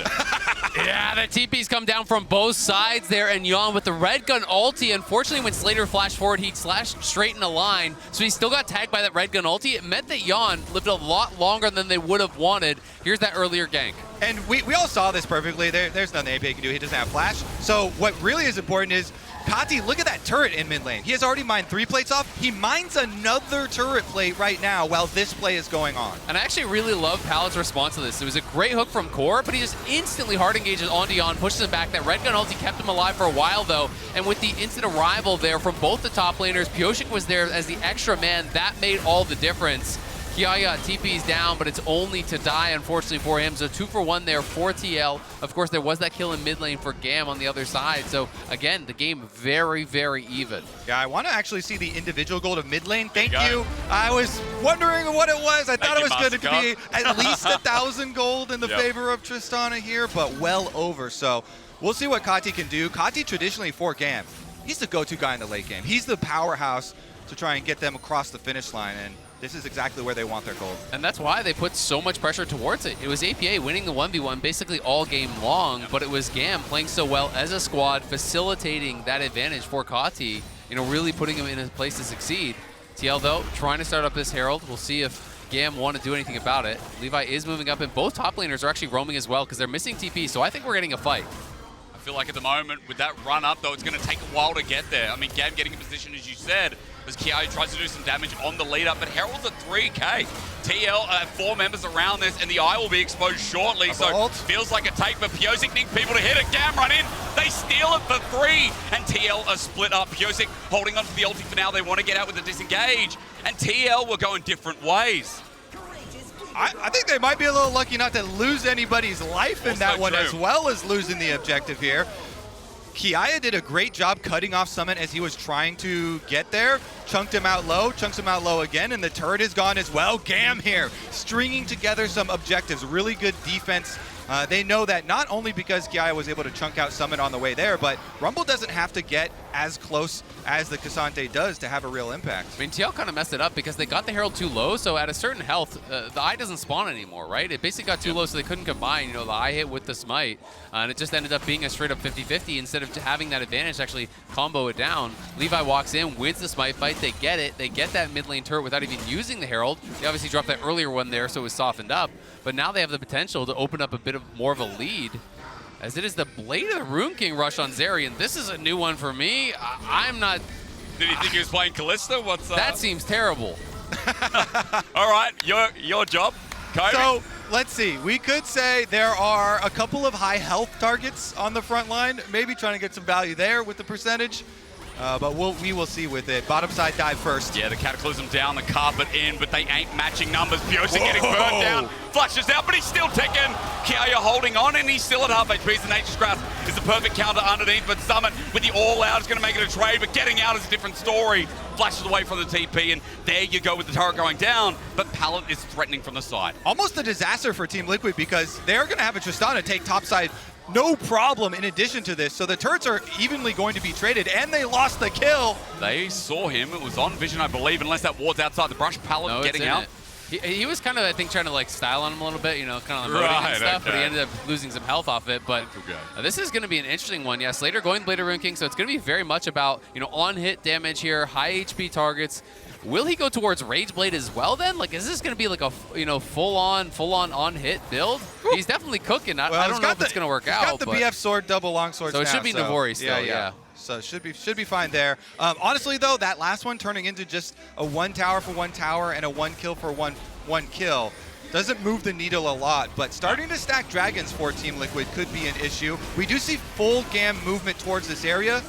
Yeah, the TPs come down from both sides there, and Yeon with the red gun ulti. Unfortunately, when Slayder flashed forward, he slashed straight in a line, so he still got tagged by that red gun ulti. It meant that Yeon lived a lot longer than they would have wanted. Here's that earlier gank. And we all saw this perfectly. There's nothing APA can do. He doesn't have flash. So what really is important is Kati, look at that turret in mid lane. He has already mined 3 plates off. He mines another turret plate right now while this play is going on. And I actually really love Palad's response to this. It was a great hook from Core, but he just instantly hard engages onto Yeon, pushes him back. That red gun ulti kept him alive for a while though. And with the instant arrival there from both the top laners, Pyosik was there as the extra man. That made all the difference. Kiaya TP's down, but it's only to die, unfortunately, for him. So 2-for-1 there for TL. Of course, there was that kill in mid lane for GAM on the other side. So, again, the game very, very even. Yeah, I want to actually see the individual gold of mid lane. Thank you. I was wondering what it was. I thought it was going to be at least 1,000 gold in the favor of Tristana here, but well over. So we'll see what Kati can do. Kati, traditionally for GAM, he's the go-to guy in the late game. He's the powerhouse to try and get them across the finish line. And this is exactly where they want their gold. And that's why they put so much pressure towards it. It was APA winning the 1v1 basically all game long, but it was GAM playing so well as a squad, facilitating that advantage for Kati, you know, really putting him in a place to succeed. TL, though, trying to start up this Herald. We'll see if GAM want to do anything about it. Levi is moving up, and both top laners are actually roaming as well because they're missing TP, so I think we're getting a fight. I feel like at the moment, with that run up, though, it's going to take a while to get there. I mean, GAM getting in position, as you said, as Kiaya tries to do some damage on the lead up, but Herald's at 3k. TL have 4 members around this, and the eye will be exposed shortly, so feels like a take, but Pyosik needs people to hit it. GAM run in, they steal it for 3, and TL are split up. Pyosik holding on to the ulti for now. They want to get out with the disengage, and TL will go in different ways. I think they might be a little lucky not to lose anybody's life in that one, as well as losing the objective here. Kiaya did a great job cutting off Summit as he was trying to get there. Chunked him out low, chunks him out low again, and the turret is gone as well. GAM here, stringing together some objectives. Really good defense. They know that not only because Kiaya was able to chunk out Summit on the way there, but Rumble doesn't have to get as close as the Cassante does to have a real impact. I mean, TL kind of messed it up because they got the Herald too low, so at a certain health, the eye doesn't spawn anymore, right? It basically got too low, so they couldn't combine, you know, the eye hit with the smite, and it just ended up being a straight up 50-50 instead of having that advantage to actually combo it down. Levi walks in, wins the smite fight, they get that mid lane turret without even using the Herald. They obviously dropped that earlier one there, so it was softened up, but now they have the potential to open up a bit of more of a lead, as it is the Blade of the Rune King rush on Zeri, and this is a new one for me. I'm not... Did he think he was playing Kalista? What's that? Seems terrible. All right, your job, Kobe. So, let's see. We could say there are a couple of high health targets on the front line, maybe trying to get some value there with the percentage. But we will see with it. Bottom side dive first. Yeah, the Cataclysm down, the carpet in, but they ain't matching numbers. Pyosik getting burned down, flushes out, but he's still ticking. Kiaya holding on, and he's still at half HP. The Nature's Grasp is the perfect counter underneath, but Summit with the all-out is going to make it a trade, but getting out is a different story. Flashes away from the TP, and there you go with the turret going down, but Pallet is threatening from the side. Almost a disaster for Team Liquid because they're going to have a Tristana take topside no problem in addition to this. So the turrets are evenly going to be traded, and they lost the kill. They saw him. It was on vision, I believe, unless that ward's outside the brush. Pallet getting out. He was kind of, I think, trying to like style on him a little bit, you know, kind of emoting and stuff, but he ended up losing some health off it. But this is going to be an interesting one. Yeah, Slayder going Blade of Rune King, so it's going to be very much about, you know, on-hit damage here, high HP targets. Will he go towards Rage Blade as well then? Like, is this going to be like a, you know, full-on on-hit build? He's definitely cooking. I don't know if it's going to work out. He's got the BF sword, double longsword. So it should be Navori still, yeah. So should be fine there. Honestly, though, that last one turning into just a 1 tower for 1 tower and a 1 kill for one kill doesn't move the needle a lot, but starting to stack dragons for Team Liquid could be an issue. We do see full GAM movement towards this area,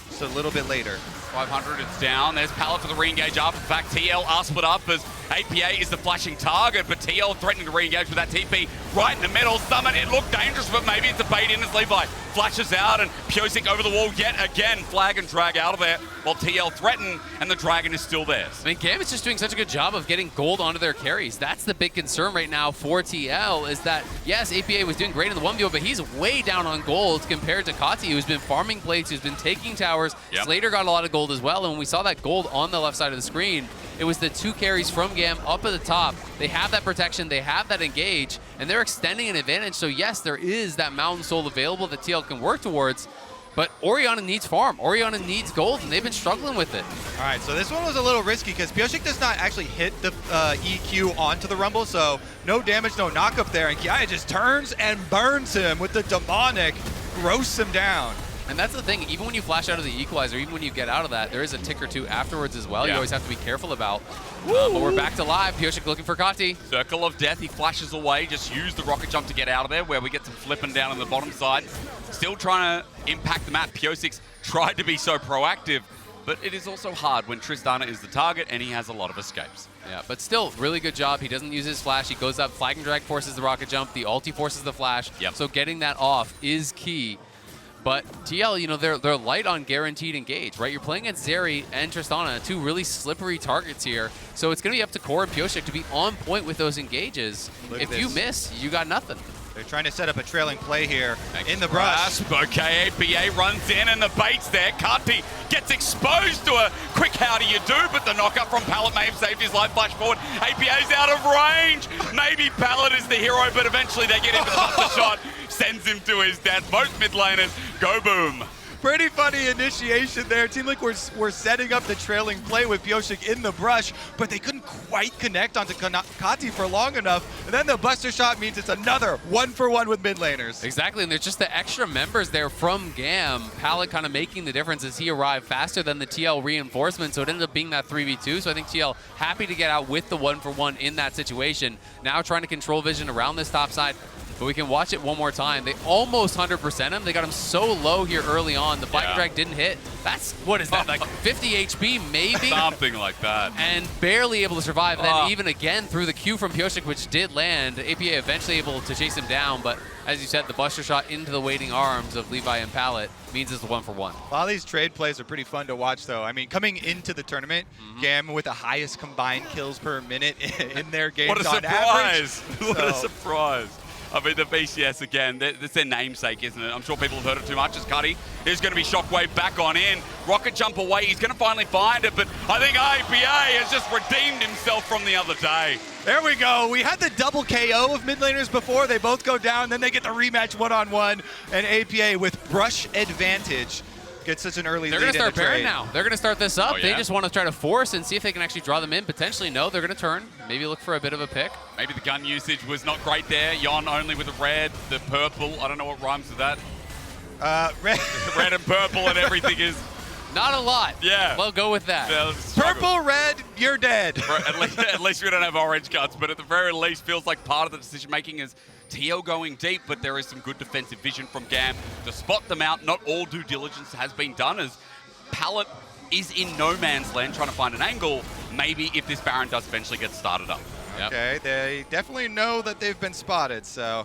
just a little bit later. 500, it's down. There's Pallet for the re-engage up. In fact, TL are split up as APA is the flashing target, but TL threatening to re-engage with that TP right in the middle. Summon, it looked dangerous, but maybe it's a bait in as Levi flashes out, and Pyosik over the wall yet again. Flag and drag out of there while TL threaten, and the Dragon is still theirs. I mean, GAM is just doing such a good job of getting gold onto their carries. That's the big concern right now for TL, is that, yes, APA was doing great in the 1v1, but he's way down on gold compared to Kati, who's been farming plates, who's been taking towers. Yep. Slayder got a lot of gold as well, and when we saw that gold on the left side of the screen, it was the 2 carries from GAM up at the top. They have that protection, they have that engage, and they're extending an advantage. So yes, there is that Mountain Soul available that TL can work towards, but Orianna needs farm. Orianna needs gold, and they've been struggling with it. All right, so this one was a little risky because Pyosik does not actually hit the EQ onto the Rumble, so no damage, no knockup there, and Kiaya just turns and burns him with the demonic, roasts him down. And that's the thing, even when you flash out of the equalizer, even when you get out of that, there is a tick or two afterwards as well. You always have to be careful about. But we're back to live. Pyosik looking for Kati. Circle of Death, he flashes away, just use the rocket jump to get out of there, where we get some flipping down on the bottom side. Still trying to impact the map. Pyosik's tried to be so proactive, but it is also hard when Tristana is the target and he has a lot of escapes. Yeah, but still, really good job. He doesn't use his flash. He goes up, flag and drag forces the rocket jump, the ulti forces the flash. So getting that off is key. But TL, you know, they're light on guaranteed engage, right? You're playing against Zeri and Tristana, 2 really slippery targets here. So it's going to be up to Core and Pyosik to be on point with those engages. If you miss, you got nothing. They're trying to set up a trailing play here in the brush. Okay, APA runs in and the bait's there. Kati gets exposed to a quick how do you do, but the knockup from Pallet may have saved his life. Flash forward. APA's out of range. Maybe Pallet is the hero, but eventually they get him with the buster shot. Sends him to his death. Both mid laners go boom. Pretty funny initiation there. Team Liquid were setting up the trailing play with Pyosik in the brush, but they couldn't quite connect onto Kati for long enough. And then the buster shot means it's another 1-for-1 with mid laners. Exactly, and there's just the extra members there from GAM. Pallet kind of making the difference as he arrived faster than the TL reinforcement, so it ended up being that 3v2. So I think TL happy to get out with the 1-for-1 in that situation. Now trying to control vision around this top side. But we can watch it one more time. They almost 100% him. They got him so low here early on. The flag drag didn't hit. That's, what is that, like 50 HP maybe? Something like that. And barely able to survive. Then even again through the Q from Pyosik, which did land. APA eventually able to chase him down. But as you said, the buster shot into the waiting arms of Levi and Pallet means it's a 1-for-1. A lot of these trade plays are pretty fun to watch, though. I mean, coming into the tournament, GAM with the highest combined kills per minute in their games What a on surprise! Average. What a surprise! I mean, the BCS again, that's their namesake, isn't it? I'm sure people have heard it too much as Kati. There's going to be Shockwave back on in. Rocket jump away, he's going to finally find it, but I think APA has just redeemed himself from the other day. There we go. We had the double KO of mid laners before. They both go down, then they get the rematch one-on-one, and APA with brush advantage gets such an early lead. They're going to start pairing now. They're going to start this up. Oh, yeah? They just want to try to force and see if they can actually draw them in. Potentially, no. They're going to turn. Maybe look for a bit of a pick. Maybe the gun usage was not great there. Yeon only with the red, the purple. I don't know what rhymes with that. Red and purple and everything is... Not a lot. Yeah. We'll go with that. Purple, red, you're dead. At least we don't have orange cards, but at the very least feels like part of the decision making is TL going deep, but there is some good defensive vision from GAM to spot them out. Not all due diligence has been done as Pallet is in no man's land trying to find an angle, maybe if this Baron does eventually get started up. Okay, they definitely know that they've been spotted, so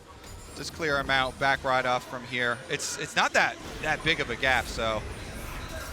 just clear them out, back right off from here. It's not that big of a gap, so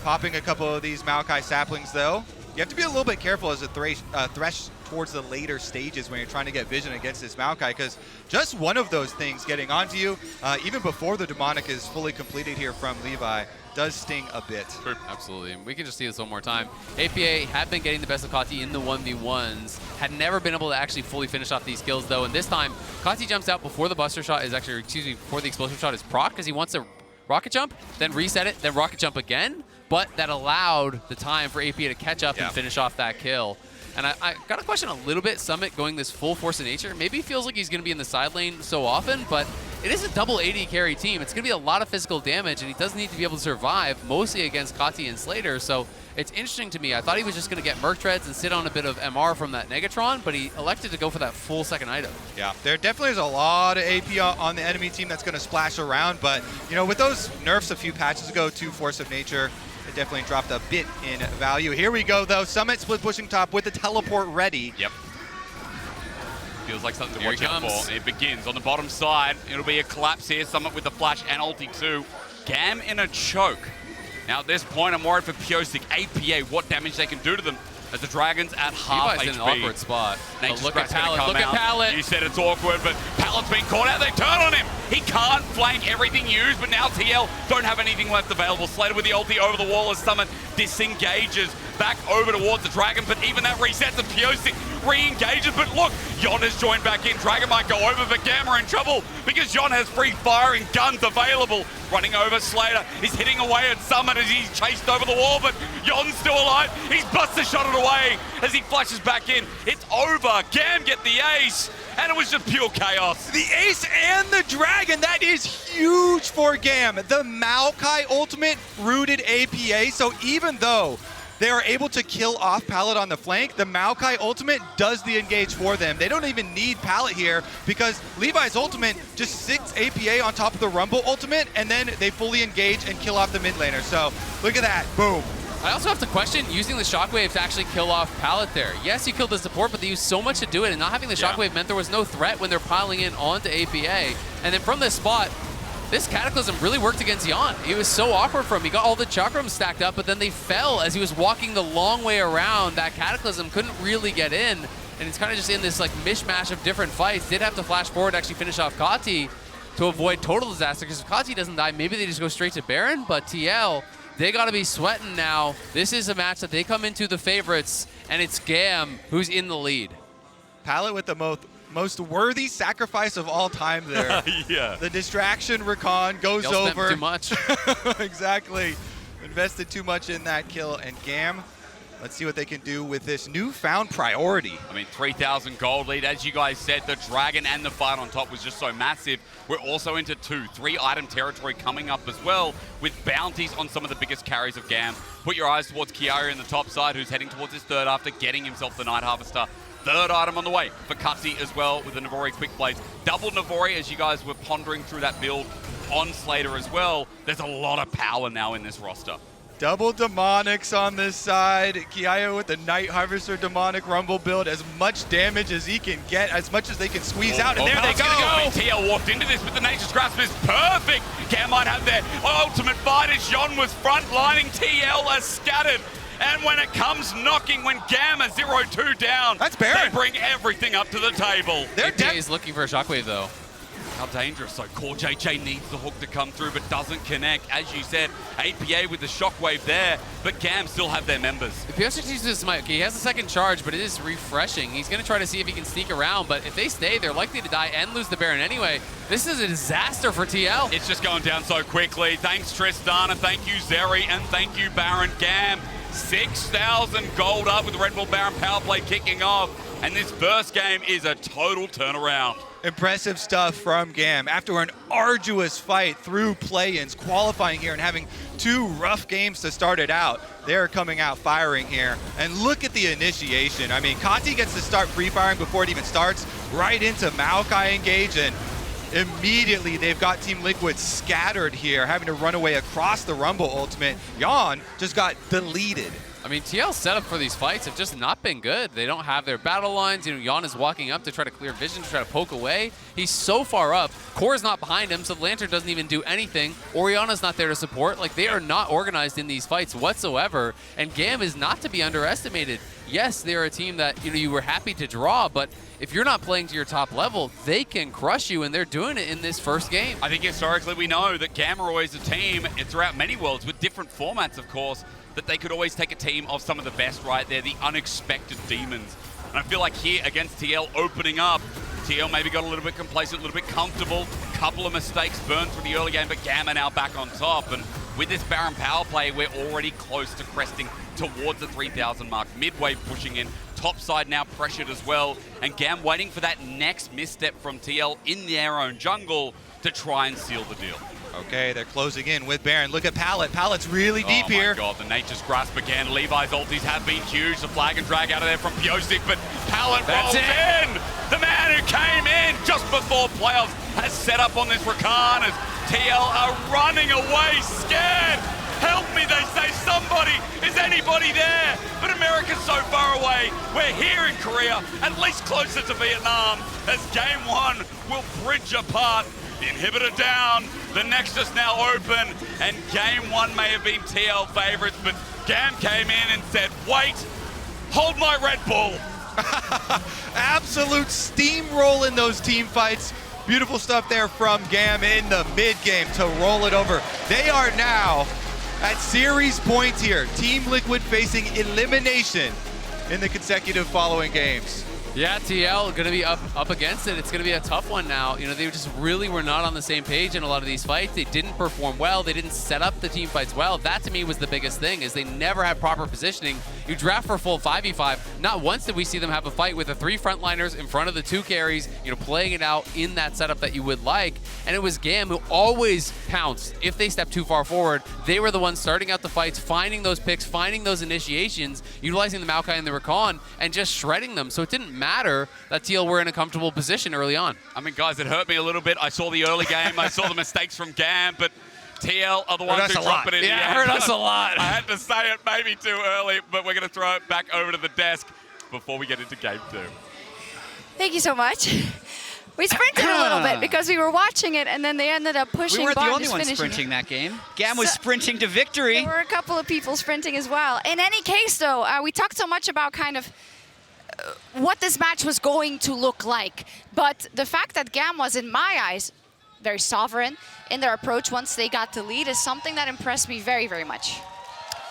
popping a couple of these Maokai saplings, though. You have to be a little bit careful as a Thresh towards the later stages when you're trying to get vision against this Maokai, because just one of those things getting onto you, even before the demonic is fully completed here from Levi, does sting a bit. Absolutely. And we can just see this one more time. APA had been getting the best of Kati in the 1v1s, had never been able to actually fully finish off these kills, though. And this time, Kati jumps out before the buster shot is actually, before the explosive shot is proc, because he wants to rocket jump, then reset it, then rocket jump again. But that allowed the time for APA to catch up and finish off that kill. And I got to question a little bit Summit going this full force of nature. Maybe he feels like he's going to be in the side lane so often, but it is a double AD carry team. It's going to be a lot of physical damage, and he does need to be able to survive, mostly against Kati and Slayder. So it's interesting to me. I thought he was just going to get Merc Treads and sit on a bit of MR from that Negatron, but he elected to go for that full second item. Yeah, there definitely is a lot of AP on the enemy team that's going to splash around, but, you know, with those nerfs a few patches ago to Force of Nature, It definitely dropped a bit in value. Here we go, though. Summit split pushing top with the teleport ready. Yep. Feels like something to Here watch he out comes. for. It begins on the bottom side. It'll be a collapse here. Summit with the flash and ulti too. GAM in a choke. Now at this point, I'm worried for Pyosik. APA, what damage they can do to them. As the Dragons at half Levi's HP. in an awkward spot. Nature's Look at Grasp gonna Pallet, come look at out. Pallet. You said it's awkward, but Pallet's been caught out. They turn on him. He can't flank everything used, but now TL don't have anything left available. Slayder with the ulti over the wall as Summit disengages back over towards the Dragon, but even that resets and Pyosik re-engages. But look, Yeon has joined back in. Dragon might go over, but GAM are in trouble because Yeon has free firing guns available. Running over Slayder. He's hitting away at Summit as he's chased over the wall, but Yeon's still alive. He's busted shot it away as he flashes back in. It's over. GAM get the ace, and it was just pure chaos. The ace and the dragon, that is huge for GAM. The Maokai ultimate rooted APA, so even though they are able to kill off Pallet on the flank, the Maokai ultimate does the engage for them. They don't even need Pallet here because Levi's ultimate just 6 APA on top of the Rumble ultimate, and then they fully engage and kill off the mid laner. So look at that, boom. I also have to question using the Shockwave to actually kill off Pallet there. Yes, you killed the support, but they used so much to do it, and not having the Shockwave meant there was no threat when they're piling in onto APA. And then from this spot, this Cataclysm really worked against Yeon. It was so awkward for him. He got all the Chakrams stacked up, but then they fell as he was walking the long way around. That Cataclysm couldn't really get in, and it's kind of just in this like mishmash of different fights. Did have to flash forward to actually finish off Kati to avoid total disaster, because if Kati doesn't die, maybe they just go straight to Baron, but TL, they got to be sweating now. This is a match that they come into the favorites, and it's GAM who's in the lead. Pallet with the most worthy sacrifice of all time there. Yeah. The distraction Rakan goes Y'all spent over. too much. Exactly. Invested too much in that kill. And GAM, let's see what they can do with this newfound priority. I mean, 3,000 gold lead. As you guys said, the Dragon and the fight on top was just so massive. We're also into 3 item territory coming up as well, with bounties on some of the biggest carries of GAM. Put your eyes towards Kiaya in the top side, who's heading towards his third after getting himself the Night Harvester. Third item on the way for Kati as well with the Navori Quick Blades. Double Navori as you guys were pondering through that build on Slayder as well. There's a lot of power now in this roster. Double Demonics on this side. Kiaya with the Night Harvester Demonic Rumble build. As much damage as he can get, as much as they can squeeze out. And there they go. I mean, TL walked into this with the Nature's Grasp is perfect. GAM might have their ultimate fight as Yeon was front-lining. TL as scattered. And when it comes knocking, when GAM are 0-2 down, that's Baron. They bring everything up to the table. APA is looking for a Shockwave though. How dangerous. So CoreJJ needs the hook to come through, but doesn't connect. As you said, APA with the Shockwave there, but GAM still have their members. If Pyosik uses his mic, he has a second charge, but it is refreshing. He's going to try to see if he can sneak around, but if they stay, they're likely to die and lose the Baron anyway. This is a disaster for TL. It's just going down so quickly. Thanks, Tristana. Thank you, Zeri, and thank you, Baron. GAM 6,000 gold up with Red Bull Baron power play kicking off, and this first game is a total turnaround. Impressive stuff from GAM. After an arduous fight through play-ins, qualifying here and having 2 rough games to start it out, they're coming out firing here. And look at the initiation. I mean, Kati gets to start free firing before it even starts, right into Maokai engage, and immediately they've got Team Liquid scattered here, having to run away across the Rumble ultimate. Yeon just got deleted. I mean, TL's setup for these fights have just not been good. They don't have their battle lines. You know, Yeon is walking up to try to clear vision, to try to poke away. He's so far up. Core's not behind him, so the Lantern doesn't even do anything. Orianna's not there to support. Like, they are not organized in these fights whatsoever, and GAM is not to be underestimated. Yes, they're a team that, you know, you were happy to draw, but if you're not playing to your top level, they can crush you, and they're doing it in this first game. I think historically we know that GAM are always a team throughout many worlds with different formats, of course, that they could always take a team of some of the best right there, the unexpected demons. And I feel like here against TL opening up, TL maybe got a little bit complacent, a little bit comfortable, couple of mistakes burned through the early game, but GAM are now back on top. And with this Baron power play, we're already close to cresting towards the 3,000 mark. Midway pushing in, top side now pressured as well, and GAM waiting for that next misstep from TL in their own jungle to try and seal the deal. Okay, they're closing in with Baron. Look at Pallet. Pallet's really deep here. Oh my god, the Nature's Grasp again. Levi's ultis have been huge. The flag and drag out of there from Pyosik, but Pallet rolls in. The man who came in just before playoffs has set up on this Rakan as TL are running away scared. Help me, they say. Somebody, is anybody there? But America's so far away. We're here in Korea, at least closer to Vietnam, as Game 1 will bridge apart. The inhibitor down, the Nexus now open, and Game 1 may have been TL favorites, but GAM came in and said, wait, hold my Red Bull. Absolute steamroll in those team fights. Beautiful stuff there from GAM in the mid-game to roll it over. They are now at series points here. Team Liquid facing elimination in the consecutive following games. Yeah, TL going to be up against it. It's going to be a tough one now. You know, they just really were not on the same page in a lot of these fights. They didn't perform well. They didn't set up the team fights well. That to me was the biggest thing, is they never had proper positioning. You draft for full 5v5. Not once did we see them have a fight with the 3 frontliners in front of the 2 carries, you know, playing it out in that setup that you would like. And it was GAM who always pounced if they stepped too far forward. They were the ones starting out the fights, finding those picks, finding those initiations, utilizing the Maokai and the Rakan, and just shredding them. So it didn't matter that TL were in a comfortable position early on. I mean, guys, it hurt me a little bit. I saw the early game. I saw the mistakes from GAM, but TL are the ones who dropped it in the end. Yeah, it hurt us a lot. I had to say it maybe too early, but we're going to throw it back over to the desk before we get into Game 2. Thank you so much. We sprinted a little bit because we were watching it, and then they ended up pushing. We weren't the button, only just ones finishing sprinting that game. GAM was sprinting to victory. There were a couple of people sprinting as well. In any case, though, we talked so much about kind of what this match was going to look like. But the fact that GAM was, in my eyes, very sovereign in their approach once they got the lead is something that impressed me very, very much.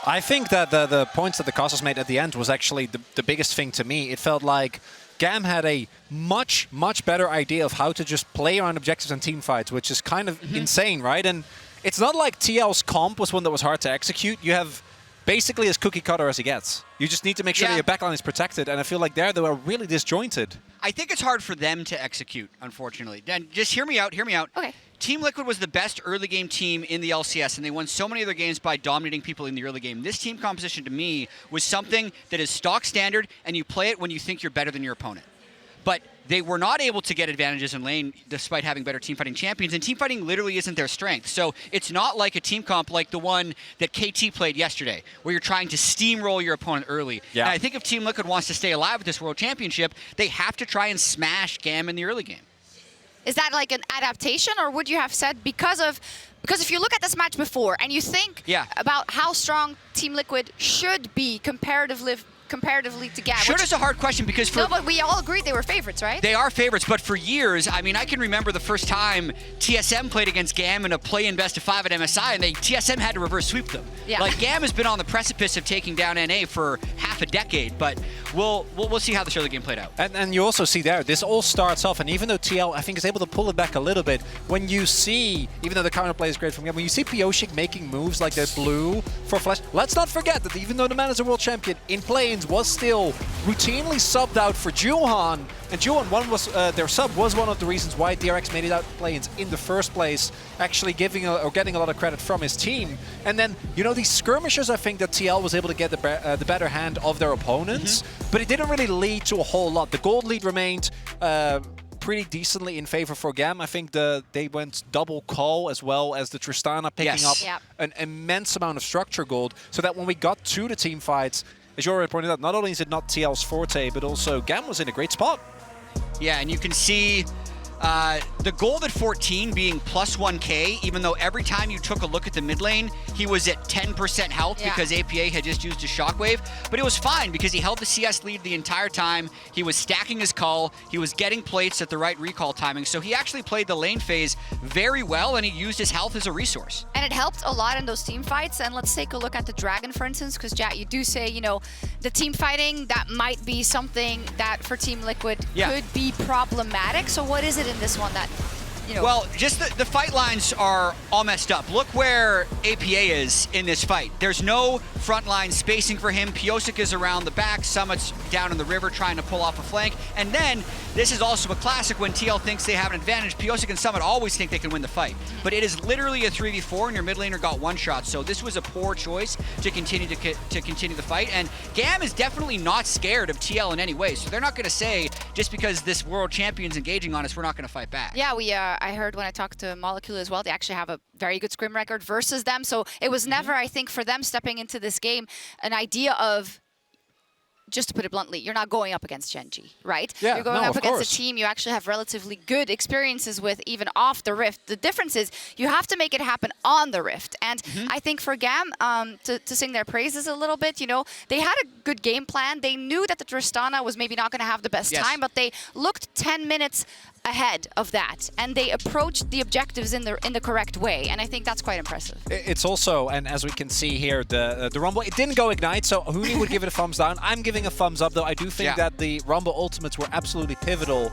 I think that the points that the casters made at the end was actually the biggest thing to me. It felt like GAM had a much, much better idea of how to just play around objectives and team fights, which is kind of insane, right? And it's not like TL's comp was one that was hard to execute. You have basically as cookie cutter as it gets. You just need to make sure that your backline is protected, and I feel like they were really disjointed. I think it's hard for them to execute, unfortunately. And just hear me out, Okay. Team Liquid was the best early game team in the LCS, and they won so many other games by dominating people in the early game. This team composition, to me, was something that is stock standard, and you play it when you think you're better than your opponent. But they were not able to get advantages in lane despite having better teamfighting champions, and teamfighting literally isn't their strength. So it's not like a team comp like the one that KT played yesterday, where you're trying to steamroll your opponent early. Yeah. And I think if Team Liquid wants to stay alive with this World Championship, they have to try and smash GAM in the early game. Is that like an adaptation, or would you have said because if you look at this match before and you think about how strong Team Liquid should be comparatively to GAM? Should is a hard question because No, but we all agreed they were favorites, right? They are favorites, but for years, I mean, I can remember the first time TSM played against GAM in a play-in best-of-5 at MSI, and TSM had to reverse sweep them. Yeah. Like, GAM has been on the precipice of taking down NA for half a decade, but we'll see how the early game played out. And you also see there, this all starts off, and even though TL, I think, is able to pull it back a little bit, when you see, even though the counterplay is great from GAM, when you see Pyosik making moves like the blue for Flash, let's not forget that even though the man is a world champion, in play-ins was still routinely subbed out for Juhan, and Juhan their sub was one of the reasons why DRX made it out play-ins in the first place, actually getting a lot of credit from his team. And then, you know, these skirmishes, I think that TL was able to get the better hand of their opponents, but it didn't really lead to a whole lot. The gold lead remained pretty decently in favor for GAM. I think they went double call as well as the Tristana picking up an immense amount of structure gold, so that when we got to the team fights, as you already pointed out, not only is it not TL's forte, but also GAM was in a great spot. Yeah, and you can see the gold at 14 being plus 1k, even though every time you took a look at the mid lane, he was at 10% health because APA had just used a shockwave. But it was fine because he held the CS lead the entire time. He was stacking his call. He was getting plates at the right recall timing. So he actually played the lane phase very well, and he used his health as a resource. And it helped a lot in those team fights. And let's take a look at the Dragon, for instance, because Jat, you do say, you know, the team fighting, that might be something that for Team Liquid could be problematic. So what is it in this one that, you know? Well, just the fight lines are all messed up. Look where APA is in this fight. There's no frontline spacing for him. Pyosik is around the back. Summit's down in the river trying to pull off a flank. And then, this is also a classic when TL thinks they have an advantage. Pyosik and Summit always think they can win the fight. But it is literally a 3v4 and your mid laner got one shot. So this was a poor choice to continue to continue the fight. And GAM is definitely not scared of TL in any way. So they're not going to say, just because this world champion's engaging on us, we're not going to fight back. Yeah, I heard when I talked to Molecule as well, they actually have a very good scrim record versus them. So it was never, I think, for them stepping into this game, an idea of, just to put it bluntly, you're not going up against Gen.G, right? Yeah, you're going no, up of against course. a team you actually have relatively good experiences with, even off the Rift. The difference is you have to make it happen on the Rift. And I think for GAM, to sing their praises a little bit, you know, they had a good game plan. They knew that the Tristana was maybe not going to have the best time, but they looked 10 minutes ahead of that, and they approached the objectives in the correct way, and I think that's quite impressive. It's also, and as we can see here, the Rumble, it didn't go Ignite, so Huni would give it a thumbs down. I'm giving a thumbs up, though. I do think that the Rumble Ultimates were absolutely pivotal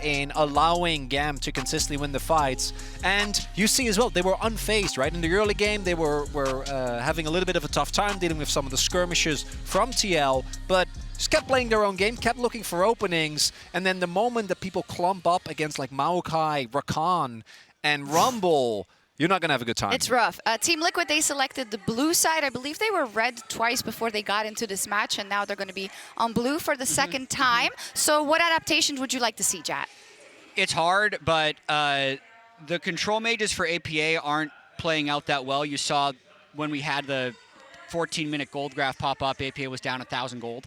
in allowing GAM to consistently win the fights, and you see as well, they were unfazed, right? In the early game, they were having a little bit of a tough time dealing with some of the skirmishes from TL, but just kept playing their own game, kept looking for openings, and then the moment that people clump up against like Maokai, Rakan, and Rumble, you're not going to have a good time. It's rough. Team Liquid, they selected the blue side. I believe they were red twice before they got into this match, and now they're going to be on blue for the second time. So what adaptations would you like to see, Jat? It's hard, but the control mages for APA aren't playing out that well. You saw when we had the 14-minute gold graph pop up, APA was down 1,000 gold.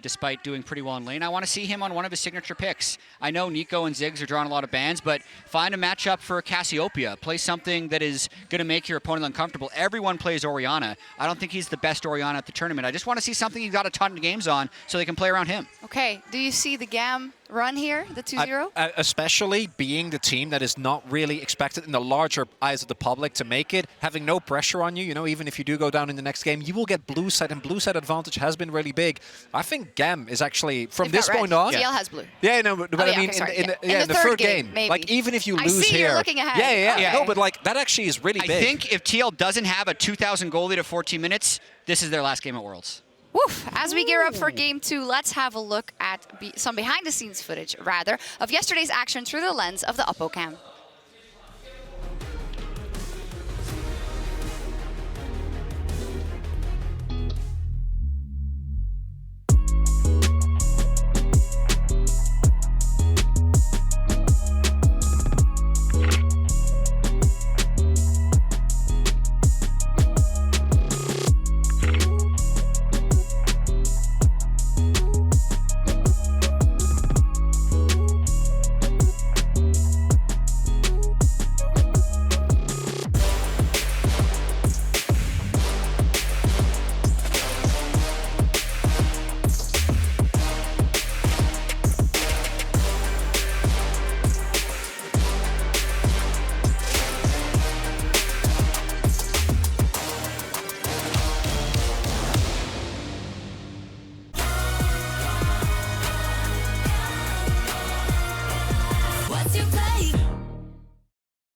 Despite doing pretty well in lane. I want to see him on one of his signature picks. I know Nico and Ziggs are drawing a lot of bans, but find a matchup for Cassiopeia. Play something that is going to make your opponent uncomfortable. Everyone plays Orianna. I don't think he's the best Orianna at the tournament. I just want to see something he's got a ton of games on so they can play around him. Okay, do you see the GAM run here, the 2-0? Especially being the team that is not really expected in the larger eyes of the public to make it, having no pressure on you, you know, even if you do go down in the next game, you will get blue side, and blue side advantage has been really big. I think GAM is actually, from this point on... TL has blue. Yeah, no, but I mean, in the third game, maybe. like, even if you I lose see here... you're looking ahead. Yeah. Okay. No, but like, that actually is really big. I think if TL doesn't have a 2,000 goal lead at 14 minutes, this is their last game at Worlds. Woof. As we gear up for Game 2, let's have a look at some behind-the-scenes footage, rather, of yesterday's action through the lens of the Oppo cam.